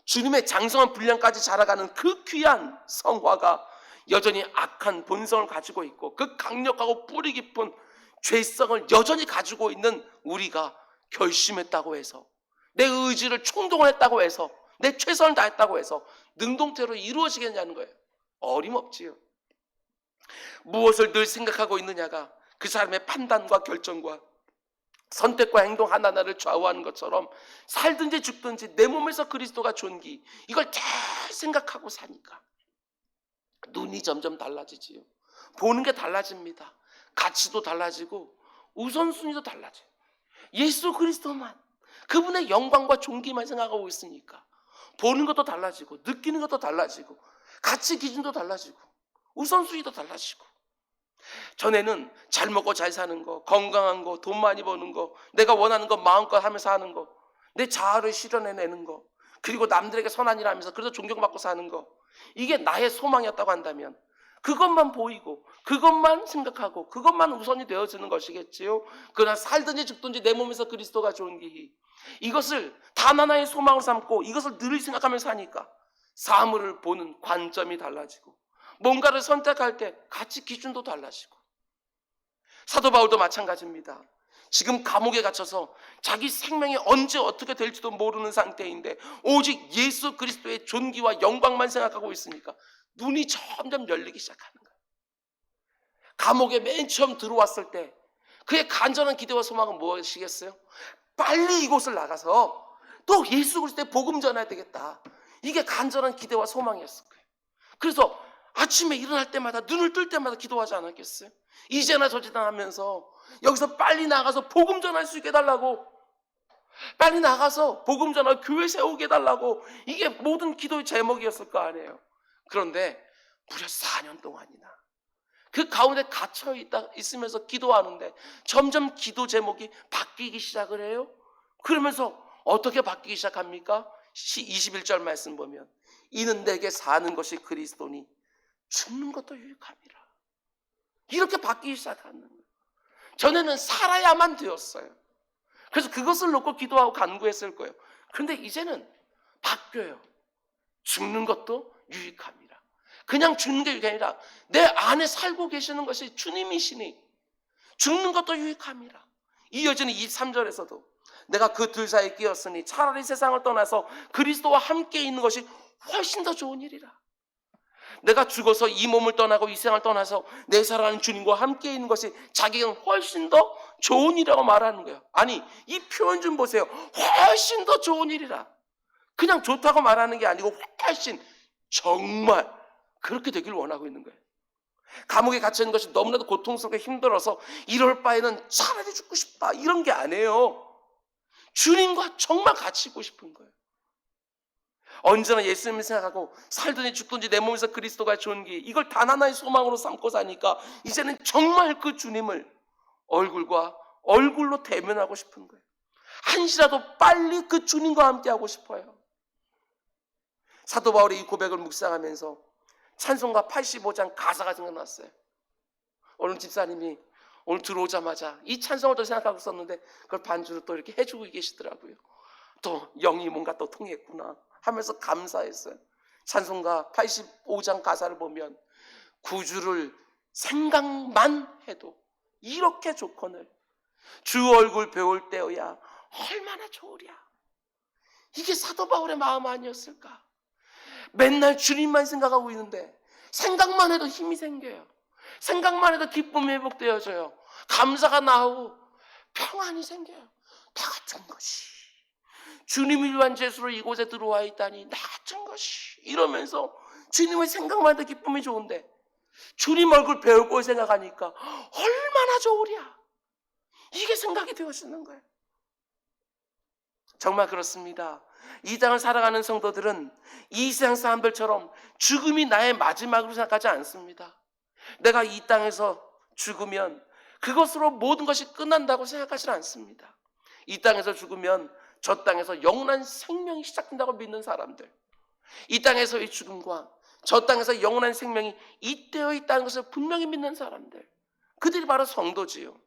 주님의 장성한 분량까지 자라가는 그 귀한 성화가 여전히 악한 본성을 가지고 있고 그 강력하고 뿌리 깊은 죄성을 여전히 가지고 있는 우리가 결심했다고 해서, 내 의지를 충동했다고 해서, 내 최선을 다했다고 해서 능동태로 이루어지겠냐는 거예요. 어림없지요. 무엇을 늘 생각하고 있느냐가 그 사람의 판단과 결정과 선택과 행동 하나하나를 좌우하는 것처럼 살든지 죽든지 내 몸에서 그리스도가 존귀, 이걸 잘 생각하고 사니까 눈이 점점 달라지지요. 보는 게 달라집니다. 가치도 달라지고 우선순위도 달라져요. 예수 그리스도만, 그분의 영광과 존귀만 생각하고 있으니까 보는 것도 달라지고 느끼는 것도 달라지고 가치 기준도 달라지고 우선순위도 달라지고. 전에는 잘 먹고 잘 사는 거, 건강한 거, 돈 많이 버는 거, 내가 원하는 거 마음껏 하면서 하는 거, 내 자아를 실현해내는 거, 그리고 남들에게 선한 일 하면서 그래도 존경받고 사는 거, 이게 나의 소망이었다고 한다면 그것만 보이고 그것만 생각하고 그것만 우선이 되어지는 것이겠지요. 그러나 살든지 죽든지 내 몸에서 그리스도가 존귀히, 이것을 단 하나의 소망을 삼고 이것을 늘 생각하면서 사니까 사물을 보는 관점이 달라지고 뭔가를 선택할 때 가치 기준도 달라지고. 사도 바울도 마찬가지입니다. 지금 감옥에 갇혀서 자기 생명이 언제 어떻게 될지도 모르는 상태인데 오직 예수 그리스도의 존귀와 영광만 생각하고 있으니까 눈이 점점 열리기 시작하는 거예요. 감옥에 맨 처음 들어왔을 때 그의 간절한 기대와 소망은 무엇이겠어요? 빨리 이곳을 나가서 또 예수 그리스도의 복음 전해야 되겠다, 이게 간절한 기대와 소망이었을 거예요. 그래서 아침에 일어날 때마다 눈을 뜰 때마다 기도하지 않았겠어요? 이제나 저제나 하면서 여기서 빨리 나가서 복음 전할 수 있게 해달라고, 빨리 나가서 복음 전하고 교회 세우게 해달라고, 이게 모든 기도의 제목이었을 거 아니에요. 그런데 무려 4년 동안이나 그 가운데 갇혀 있으면서 기도하는데 점점 기도 제목이 바뀌기 시작을 해요. 그러면서 어떻게 바뀌기 시작합니까? 21절 말씀 보면 이는 내게 사는 것이 그리스도니 죽는 것도 유익함이라. 이렇게 바뀌기 시작하는 거예요. 전에는 살아야만 되었어요. 그래서 그것을 놓고 기도하고 간구했을 거예요. 그런데 이제는 바뀌어요. 죽는 것도 유익함이라. 그냥 죽는 게 유익이 아니라 내 안에 살고 계시는 것이 주님이시니 죽는 것도 유익함이라. 이어지는 23절에서도 내가 그 둘 사이에 끼었으니 차라리 세상을 떠나서 그리스도와 함께 있는 것이 훨씬 더 좋은 일이라. 내가 죽어서 이 몸을 떠나고 이 세상을 떠나서 내 사랑하는 주님과 함께 있는 것이 자기는 훨씬 더 좋은 일이라고 말하는 거예요. 아니, 이 표현 좀 보세요. 훨씬 더 좋은 일이라. 그냥 좋다고 말하는 게 아니고 훨씬, 정말 그렇게 되길 원하고 있는 거예요. 감옥에 갇혀 있는 것이 너무나도 고통스럽게 힘들어서 이럴 바에는 차라리 죽고 싶다, 이런 게 아니에요. 주님과 정말 같이 있고 싶은 거예요. 언제나 예수님을 생각하고 살든지 죽든지 내 몸에서 그리스도가 존귀, 이걸 단 하나의 소망으로 삼고 사니까 이제는 정말 그 주님을 얼굴과 얼굴로 대면하고 싶은 거예요. 한시라도 빨리 그 주님과 함께 하고 싶어요. 사도 바울의 이 고백을 묵상하면서 찬송가 85장 가사가 생각났어요. 오늘 집사님이 오늘 들어오자마자 이 찬송을 또 생각하고 있었는데 그걸 반주로 또 이렇게 해주고 계시더라고요. 또 영이 뭔가 또 통했구나 하면서 감사했어요. 찬송가 85장 가사를 보면 구주를 생각만 해도 이렇게 좋거늘 주 얼굴 배울 때여야 얼마나 좋으랴. 이게 사도 바울의 마음 아니었을까? 맨날 주님만 생각하고 있는데 생각만 해도 힘이 생겨요. 생각만 해도 기쁨이 회복되어져요. 감사가 나오고 평안이 생겨요. 다 같은 것이 주님이 위한 죄수로 이곳에 들어와 있다니 낮은 것이, 이러면서 주님의 생각만 해도 기쁨이 좋은데 주님 얼굴 배울 걸 생각하니까 얼마나 좋으랴, 이게 생각이 되어지는 거예요. 정말 그렇습니다. 이 땅을 살아가는 성도들은 이 세상 사람들처럼 죽음이 나의 마지막으로 생각하지 않습니다. 내가 이 땅에서 죽으면 그것으로 모든 것이 끝난다고 생각하지 않습니다. 이 땅에서 죽으면 저 땅에서 영원한 생명이 시작된다고 믿는 사람들, 이 땅에서의 죽음과 저 땅에서 영원한 생명이 잇대어 있다는 것을 분명히 믿는 사람들, 그들이 바로 성도지요.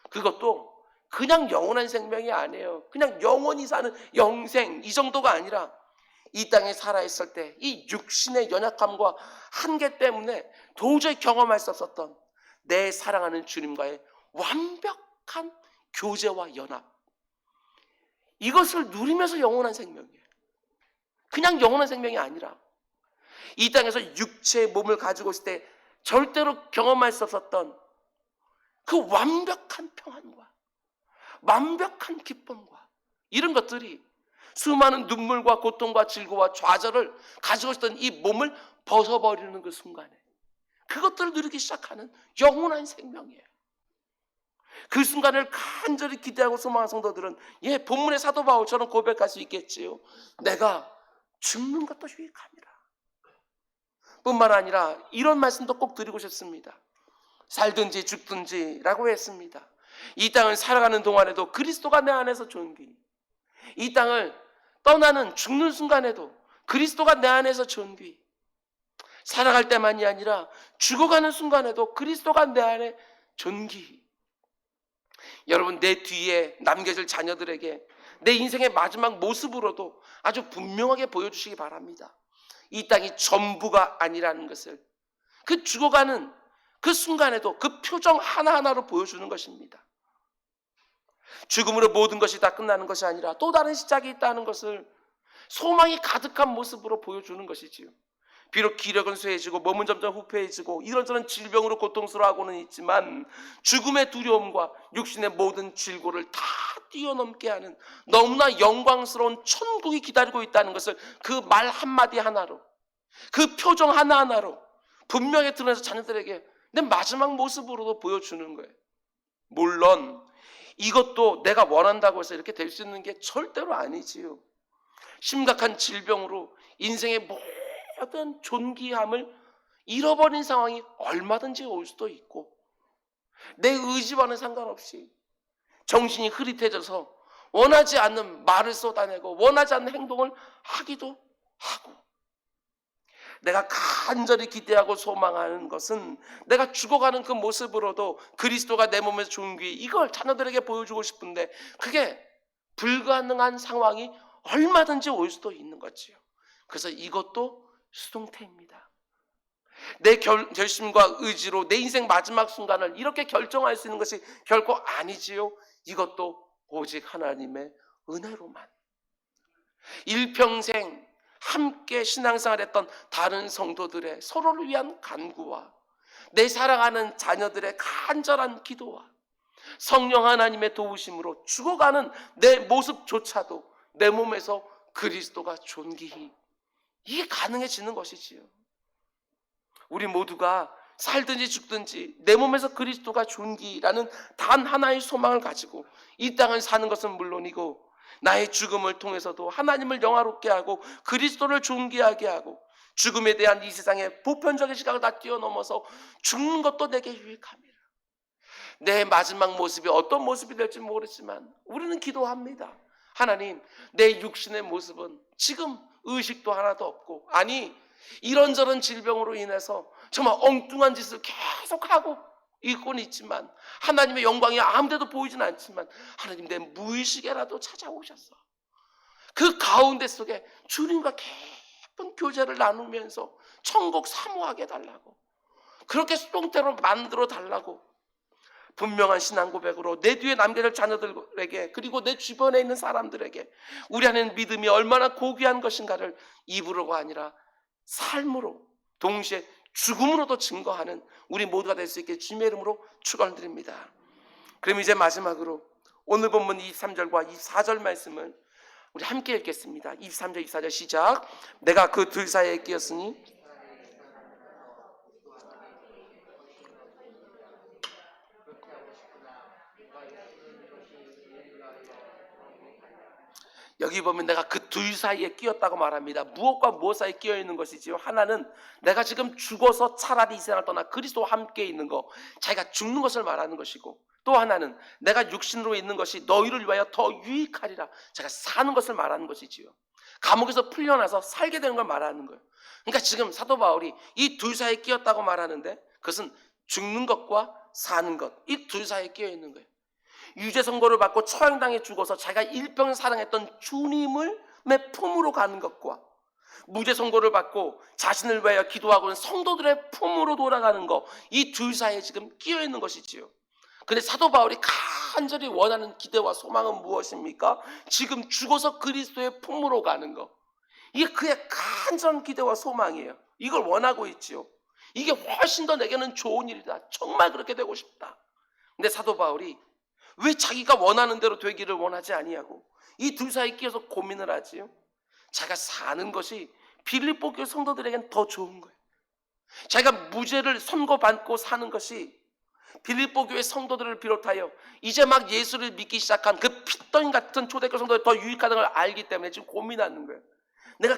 그것도 그냥 영원한 생명이 아니에요. 그냥 영원히 사는 영생, 이 정도가 아니라 이 땅에 살아있을 때 이 육신의 연약함과 한계 때문에 도저히 경험할 수 없었던 내 사랑하는 주님과의 완벽한 교제와 연합, 이것을 누리면서 영원한 생명이에요. 그냥 영원한 생명이 아니라 이 땅에서 육체의 몸을 가지고 있을 때 절대로 경험할 수 없었던 그 완벽한 평안과 완벽한 기쁨과 이런 것들이 수많은 눈물과 고통과 질고와 좌절을 가지고 있었던 이 몸을 벗어버리는 그 순간에 그것들을 누리기 시작하는 영원한 생명이에요. 그 순간을 간절히 기대하고 소망하는 성도들은 본문의 사도 바울처럼 고백할 수 있겠지요. 내가 죽는 것도 유익함이라. 뿐만 아니라 이런 말씀도 꼭 드리고 싶습니다. 살든지 죽든지라고 했습니다. 이 땅을 살아가는 동안에도 그리스도가 내 안에서 존귀, 이 땅을 떠나는 죽는 순간에도 그리스도가 내 안에서 존귀, 살아갈 때만이 아니라 죽어가는 순간에도 그리스도가 내 안에 존귀. 여러분, 내 뒤에 남겨질 자녀들에게 내 인생의 마지막 모습으로도 아주 분명하게 보여주시기 바랍니다. 이 땅이 전부가 아니라는 것을 그 죽어가는 그 순간에도 그 표정 하나하나로 보여주는 것입니다. 죽음으로 모든 것이 다 끝나는 것이 아니라 또 다른 시작이 있다는 것을 소망이 가득한 모습으로 보여주는 것이지요. 비록 기력은 쇠해지고 몸은 점점 후패해지고 이런저런 질병으로 고통스러워하고는 있지만 죽음의 두려움과 육신의 모든 질고를 다 뛰어넘게 하는 너무나 영광스러운 천국이 기다리고 있다는 것을 그 말 한마디 하나로, 그 표정 하나하나로 분명히 드러내서 자녀들에게 내 마지막 모습으로도 보여주는 거예요. 물론 이것도 내가 원한다고 해서 이렇게 될 수 있는 게 절대로 아니지요. 심각한 질병으로 인생의 모든 존귀함을 잃어버린 상황이 얼마든지 올 수도 있고, 내 의지와는 상관없이 정신이 흐릿해져서 원하지 않는 말을 쏟아내고 원하지 않는 행동을 하기도 하고, 내가 간절히 기대하고 소망하는 것은 내가 죽어가는 그 모습으로도 그리스도가 내 몸에서 존귀, 이걸 자녀들에게 보여주고 싶은데 그게 불가능한 상황이 얼마든지 올 수도 있는 거지요. 그래서 이것도 수동태입니다. 내 결심과 의지로 내 인생 마지막 순간을 이렇게 결정할 수 있는 것이 결코 아니지요. 이것도 오직 하나님의 은혜로만. 일평생 함께 신앙생활 했던 다른 성도들의 서로를 위한 간구와 내 사랑하는 자녀들의 간절한 기도와 성령 하나님의 도우심으로 죽어가는 내 모습조차도 내 몸에서 그리스도가 존귀히, 이게 가능해지는 것이지요. 우리 모두가 살든지 죽든지 내 몸에서 그리스도가 존귀라는 단 하나의 소망을 가지고 이 땅을 사는 것은 물론이고 나의 죽음을 통해서도 하나님을 영화롭게 하고 그리스도를 존귀하게 하고 죽음에 대한 이 세상의 보편적인 시각을 다 뛰어넘어서 죽는 것도 내게 유익함이라. 내 마지막 모습이 어떤 모습이 될지 모르지만 우리는 기도합니다. 하나님, 내 육신의 모습은 지금 의식도 하나도 없고, 아니 이런저런 질병으로 인해서 정말 엉뚱한 짓을 계속하고 있고는 있지만 하나님의 영광이 아무데도 보이진 않지만 하나님, 내 무의식에라도 찾아오셔서 그 가운데 속에 주님과 깊은 교제를 나누면서 천국 사모하게 해달라고, 그렇게 수동태로 만들어 달라고 분명한 신앙 고백으로 내 뒤에 남겨질 자녀들에게, 그리고 내 주변에 있는 사람들에게 우리 안에는 믿음이 얼마나 고귀한 것인가를 입으로가 아니라 삶으로, 동시에 죽음으로도 증거하는 우리 모두가 될 수 있게 주님의 이름으로 축원드립니다. 그럼 이제 마지막으로 오늘 본문 23절과 24절 말씀을 우리 함께 읽겠습니다. 23절 24절 시작. 내가 그 둘 사이에 끼었으니 여기 보면 내가 그 둘 사이에 끼었다고 말합니다. 무엇과 무엇 사이에 끼어 있는 것이지요. 하나는 내가 지금 죽어서 차라리 이 세상을 떠나 그리스도와 함께 있는 것, 자기가 죽는 것을 말하는 것이고, 또 하나는 내가 육신으로 있는 것이 너희를 위하여 더 유익하리라, 제가 사는 것을 말하는 것이지요. 감옥에서 풀려나서 살게 되는 걸 말하는 거예요. 그러니까 지금 사도 바울이 이 둘 사이에 끼었다고 말하는데, 그것은 죽는 것과 사는 것, 이 둘 사이에 끼어 있는 거예요. 유죄 선고를 받고 처형당해 죽어서 자기가 일평생 사랑했던 주님을 내 품으로 가는 것과, 무죄 선고를 받고 자신을 위하여 기도하고 있는 성도들의 품으로 돌아가는 것, 이 둘 사이에 지금 끼어 있는 것이지요. 근데 사도 바울이 간절히 원하는 기대와 소망은 무엇입니까? 지금 죽어서 그리스도의 품으로 가는 것. 이게 그의 간절한 기대와 소망이에요. 이걸 원하고 있지요. 이게 훨씬 더 내게는 좋은 일이다. 정말 그렇게 되고 싶다. 근데 사도 바울이 왜 자기가 원하는 대로 되기를 원하지 아니하고 이 둘 사이에 끼어서 고민을 하지요? 자기가 사는 것이 빌립보 교회 성도들에겐 더 좋은 거예요. 자기가 무죄를 선고받고 사는 것이 빌립보 교회 성도들을 비롯하여 이제 막 예수를 믿기 시작한 그 핏덩이 같은 초대교회 성도들이 더 유익하다는 걸 알기 때문에 지금 고민하는 거예요. 내가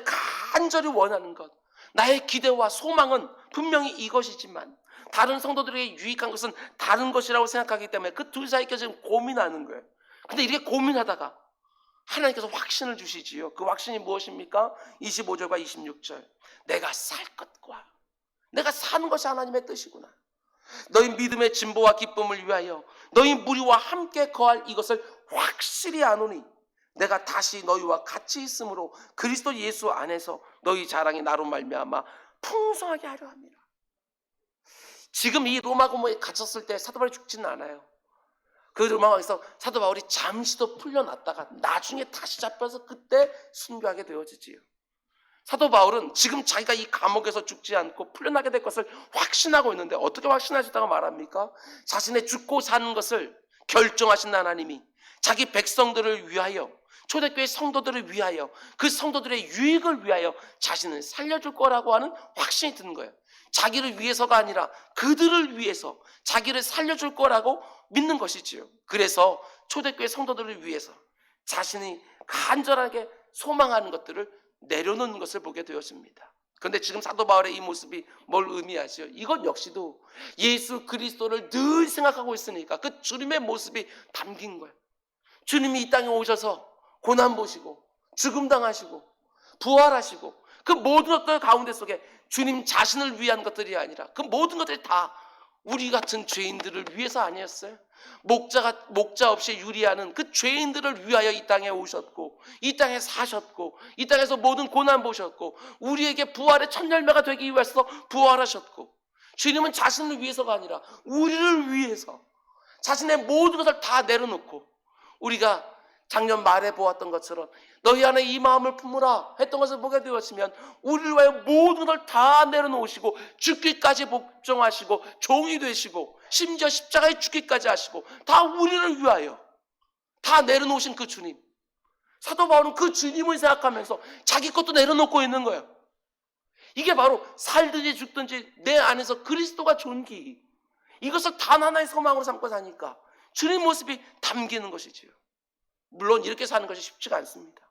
간절히 원하는 것, 나의 기대와 소망은 분명히 이것이지만 다른 성도들에게 유익한 것은 다른 것이라고 생각하기 때문에 그 둘 사이에 지금 고민하는 거예요. 근데 이렇게 고민하다가 하나님께서 확신을 주시지요. 그 확신이 무엇입니까? 25절과 26절. 내가 살 것과 내가 사는 것이 하나님의 뜻이구나. 너희 믿음의 진보와 기쁨을 위하여 너희 무리와 함께 거할 이것을 확실히 아노니 내가 다시 너희와 같이 있으므로 그리스도 예수 안에서 너희 자랑이 나로 말미암아 풍성하게 하려 합니다. 지금 이 로마 감옥에 갇혔을 때 사도 바울이 죽지는 않아요. 그 로마 감옥에서 사도 바울이 잠시도 풀려났다가 나중에 다시 잡혀서 그때 순교하게 되어지지요. 사도 바울은 지금 자기가 이 감옥에서 죽지 않고 풀려나게 될 것을 확신하고 있는데 어떻게 확신하셨다고 말합니까? 자신의 죽고 사는 것을 결정하신 하나님이 자기 백성들을 위하여, 초대교회 성도들을 위하여, 그 성도들의 유익을 위하여 자신을 살려줄 거라고 하는 확신이 드는 거예요. 자기를 위해서가 아니라 그들을 위해서 자기를 살려줄 거라고 믿는 것이지요. 그래서 초대교회 성도들을 위해서 자신이 간절하게 소망하는 것들을 내려놓는 것을 보게 되었습니다. 그런데 지금 사도 바울의 이 모습이 뭘 의미하죠? 이것 역시도 예수 그리스도를 늘 생각하고 있으니까 그 주님의 모습이 담긴 거예요. 주님이 이 땅에 오셔서 고난 보시고 죽음 당하시고 부활하시고 그 모든 것들 가운데 속에 주님 자신을 위한 것들이 아니라 그 모든 것들이 다 우리 같은 죄인들을 위해서 아니었어요? 목자 없이 유리하는 그 죄인들을 위하여 이 땅에 오셨고 이 땅에 사셨고 이 땅에서 모든 고난 보셨고 우리에게 부활의 첫 열매가 되기 위해서 부활하셨고, 주님은 자신을 위해서가 아니라 우리를 위해서 자신의 모든 것을 다 내려놓고, 우리가 작년 말에 보았던 것처럼 너희 안에 이 마음을 품으라 했던 것을 보게 되었으면 우리를 위하여 모든 걸 다 내려놓으시고 죽기까지 복종하시고 종이 되시고 심지어 십자가에 죽기까지 하시고 다 우리를 위하여 다 내려놓으신 그 주님, 사도 바울은 그 주님을 생각하면서 자기 것도 내려놓고 있는 거예요. 이게 바로 살든지 죽든지 내 안에서 그리스도가 존귀, 이것을 단 하나의 소망으로 삼고 사니까 주님 모습이 담기는 것이지요. 물론 이렇게 사는 것이 쉽지가 않습니다.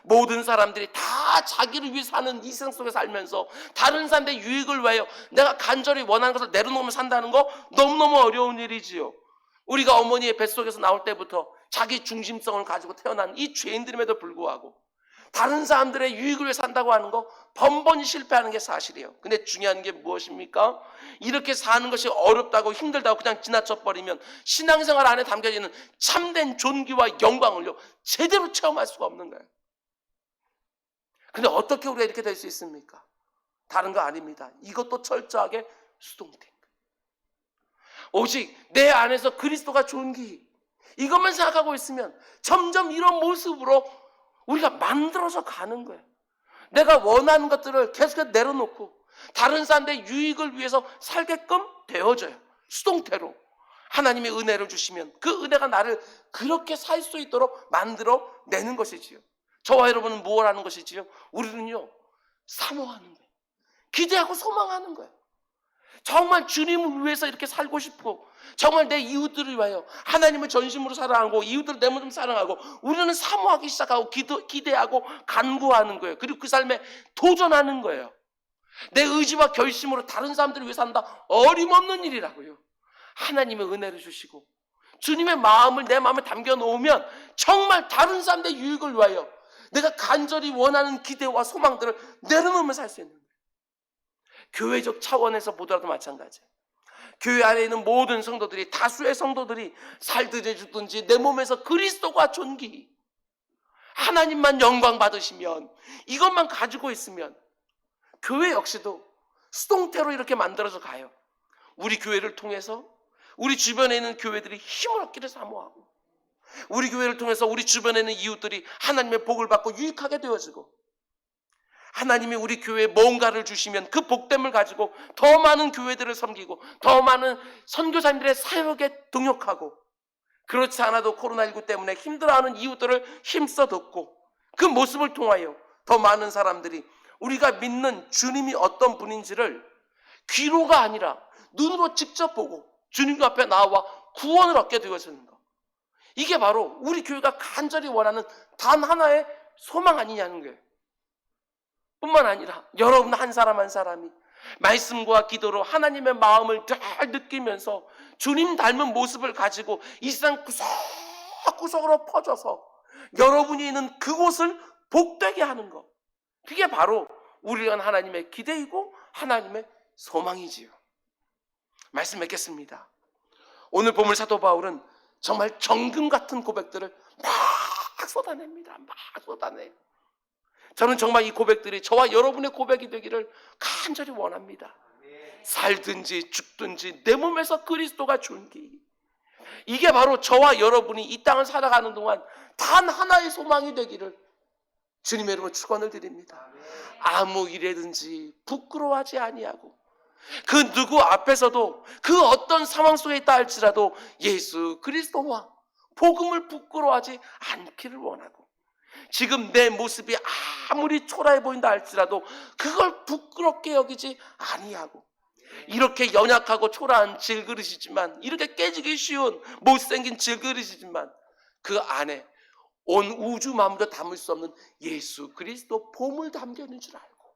모든 사람들이 다 자기를 위해 사는 이 세상 속에 살면서 다른 사람들의 유익을 위하여 내가 간절히 원하는 것을 내려놓으며 산다는 거 너무너무 어려운 일이지요. 우리가 어머니의 뱃속에서 나올 때부터 자기 중심성을 가지고 태어난 이 죄인들임에도 불구하고 다른 사람들의 유익을 위해 산다고 하는 거 번번이 실패하는 게 사실이에요. 근데 중요한 게 무엇입니까? 이렇게 사는 것이 어렵다고 힘들다고 그냥 지나쳐버리면 신앙생활 안에 담겨지는 참된 존귀와 영광을요 제대로 체험할 수가 없는 거예요. 근데 어떻게 우리가 이렇게 될 수 있습니까? 다른 거 아닙니다. 이것도 철저하게 수동된 거예요. 오직 내 안에서 그리스도가 존귀, 이것만 생각하고 있으면 점점 이런 모습으로 우리가 만들어서 가는 거예요. 내가 원하는 것들을 계속해서 내려놓고 다른 사람들의 유익을 위해서 살게끔 되어져요. 수동태로 하나님의 은혜를 주시면 그 은혜가 나를 그렇게 살 수 있도록 만들어 내는 것이지요. 저와 여러분은 무엇 하는 것이지요? 우리는요, 사모하는 거예요. 기대하고 소망하는 거예요. 정말 주님을 위해서 이렇게 살고 싶고, 정말 내 이웃들을 위하여 하나님을 전심으로 사랑하고 이웃들을 내 몸좀 사랑하고, 우리는 사모하기 시작하고 기대하고 간구하는 거예요. 그리고 그 삶에 도전하는 거예요. 내 의지와 결심으로 다른 사람들을 위해 산다. 어림없는 일이라고요. 하나님의 은혜를 주시고 주님의 마음을 내 마음에 담겨 놓으면 정말 다른 사람들의 유익을 위하여 내가 간절히 원하는 기대와 소망들을 내려놓으며 살 수 있는 거예요. 교회적 차원에서 보더라도 마찬가지예요. 교회 안에 있는 모든 성도들이, 다수의 성도들이 살든지 죽든지 내 몸에서 그리스도가 존귀, 하나님만 영광 받으시면, 이것만 가지고 있으면 교회 역시도 수동태로 이렇게 만들어져 가요. 우리 교회를 통해서 우리 주변에 있는 교회들이 힘을 얻기를 사모하고, 우리 교회를 통해서 우리 주변에 있는 이웃들이 하나님의 복을 받고 유익하게 되어지고, 하나님이 우리 교회에 뭔가를 주시면 그 복됨을 가지고 더 많은 교회들을 섬기고 더 많은 선교사님들의 사역에 동역하고, 그렇지 않아도 코로나19 때문에 힘들어하는 이웃들을 힘써 돕고, 그 모습을 통하여 더 많은 사람들이 우리가 믿는 주님이 어떤 분인지를 귀로가 아니라 눈으로 직접 보고 주님 앞에 나와 구원을 얻게 되어지는 것, 이게 바로 우리 교회가 간절히 원하는 단 하나의 소망 아니냐는 거예요. 뿐만 아니라 여러분 한 사람 한 사람이 말씀과 기도로 하나님의 마음을 잘 느끼면서 주님 닮은 모습을 가지고 이 세상 구석구석으로 퍼져서 여러분이 있는 그곳을 복되게 하는 것, 그게 바로 우리가 하나님의 기대이고 하나님의 소망이지요. 말씀 맺겠습니다. 오늘 보물 사도 바울은 정말 정금 같은 고백들을 막 쏟아냅니다. 막 쏟아내요. 저는 정말 이 고백들이 저와 여러분의 고백이 되기를 간절히 원합니다. 살든지 죽든지 내 몸에서 그리스도가 존귀, 이게 바로 저와 여러분이 이 땅을 살아가는 동안 단 하나의 소망이 되기를 주님의 이름으로 축원을 드립니다. 아무 일에든지 부끄러워하지 아니하고, 그 누구 앞에서도 그 어떤 상황 속에 있다 할지라도 예수 그리스도와 복음을 부끄러워하지 않기를 원하고, 지금 내 모습이 아무리 초라해 보인다 할지라도 그걸 부끄럽게 여기지 아니하고, 이렇게 연약하고 초라한 질그릇이지만, 이렇게 깨지기 쉬운 못생긴 질그릇이지만 그 안에 온 우주 만물도 담을 수 없는 예수 그리스도 보물 담겨 있는 줄 알고,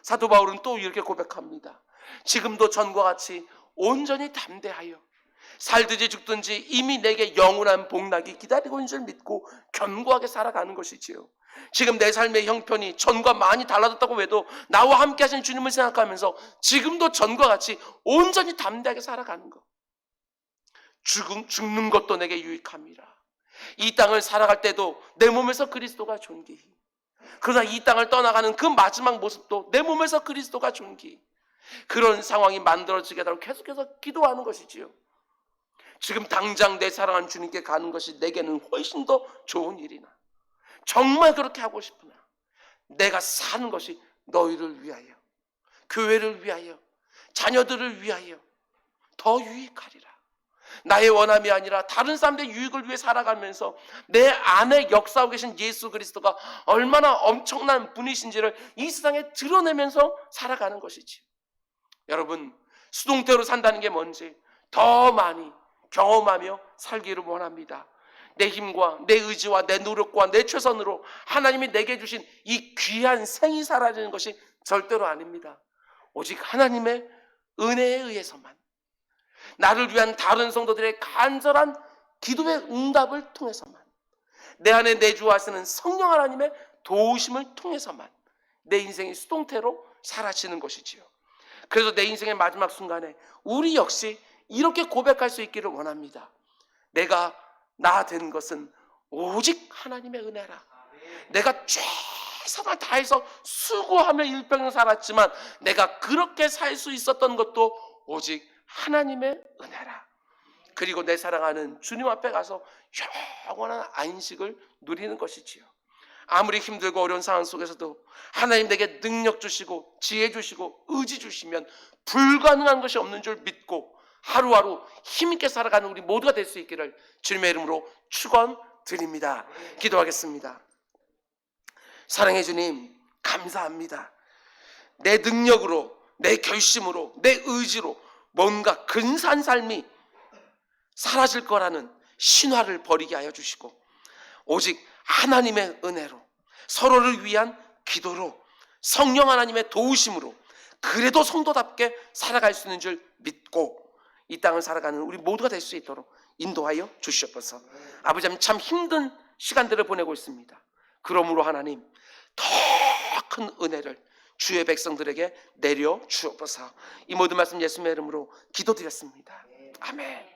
사도 바울은 또 이렇게 고백합니다. 지금도 전과 같이 온전히 담대하여 살든지 죽든지 이미 내게 영원한 복락이 기다리고 있는 줄 믿고 견고하게 살아가는 것이지요. 지금 내 삶의 형편이 전과 많이 달라졌다고 해도 나와 함께 하신 주님을 생각하면서 지금도 전과 같이 온전히 담대하게 살아가는 것, 죽는 것도 내게 유익합니다. 이 땅을 살아갈 때도 내 몸에서 그리스도가 존귀, 그러나 이 땅을 떠나가는 그 마지막 모습도 내 몸에서 그리스도가 존귀, 그런 상황이 만들어지게 하도록 계속해서 기도하는 것이지요. 지금 당장 내 사랑하는 주님께 가는 것이 내게는 훨씬 더 좋은 일이나, 정말 그렇게 하고 싶으나 내가 사는 것이 너희를 위하여, 교회를 위하여, 자녀들을 위하여 더 유익하리라. 나의 원함이 아니라 다른 사람들의 유익을 위해 살아가면서 내 안에 역사하고 계신 예수 그리스도가 얼마나 엄청난 분이신지를 이 세상에 드러내면서 살아가는 것이지. 여러분, 수동태로 산다는 게 뭔지 더 많이 경험하며 살기를 원합니다. 내 힘과 내 의지와 내 노력과 내 최선으로 하나님이 내게 주신 이 귀한 생이 사라지는 것이 절대로 아닙니다. 오직 하나님의 은혜에 의해서만, 나를 위한 다른 성도들의 간절한 기도의 응답을 통해서만, 내 안에 내주하시는 성령 하나님의 도우심을 통해서만 내 인생이 수동태로 사라지는 것이지요. 그래서 내 인생의 마지막 순간에 우리 역시 이렇게 고백할 수 있기를 원합니다. 내가 나 된 것은 오직 하나님의 은혜라. 내가 최선을 다해서 수고하며 일평생 살았지만 내가 그렇게 살 수 있었던 것도 오직 하나님의 은혜라. 그리고 내 사랑하는 주님 앞에 가서 영원한 안식을 누리는 것이지요. 아무리 힘들고 어려운 상황 속에서도 하나님 내게 능력 주시고 지혜 주시고 의지 주시면 불가능한 것이 없는 줄 믿고 하루하루 힘있게 살아가는 우리 모두가 될 수 있기를 주님의 이름으로 축원드립니다. 기도하겠습니다. 사랑해 주님, 감사합니다. 내 능력으로, 내 결심으로, 내 의지로 뭔가 근사한 삶이 사라질 거라는 신화를 버리게 하여 주시고, 오직 하나님의 은혜로, 서로를 위한 기도로, 성령 하나님의 도우심으로 그래도 성도답게 살아갈 수 있는 줄 믿고 이 땅을 살아가는 우리 모두가 될 수 있도록 인도하여 주시옵소서. 아버지 하나님, 참 힘든 시간들을 보내고 있습니다. 그러므로 하나님, 더 큰 은혜를 주의 백성들에게 내려 주옵소서. 이 모든 말씀 예수님의 이름으로 기도드렸습니다. 아멘.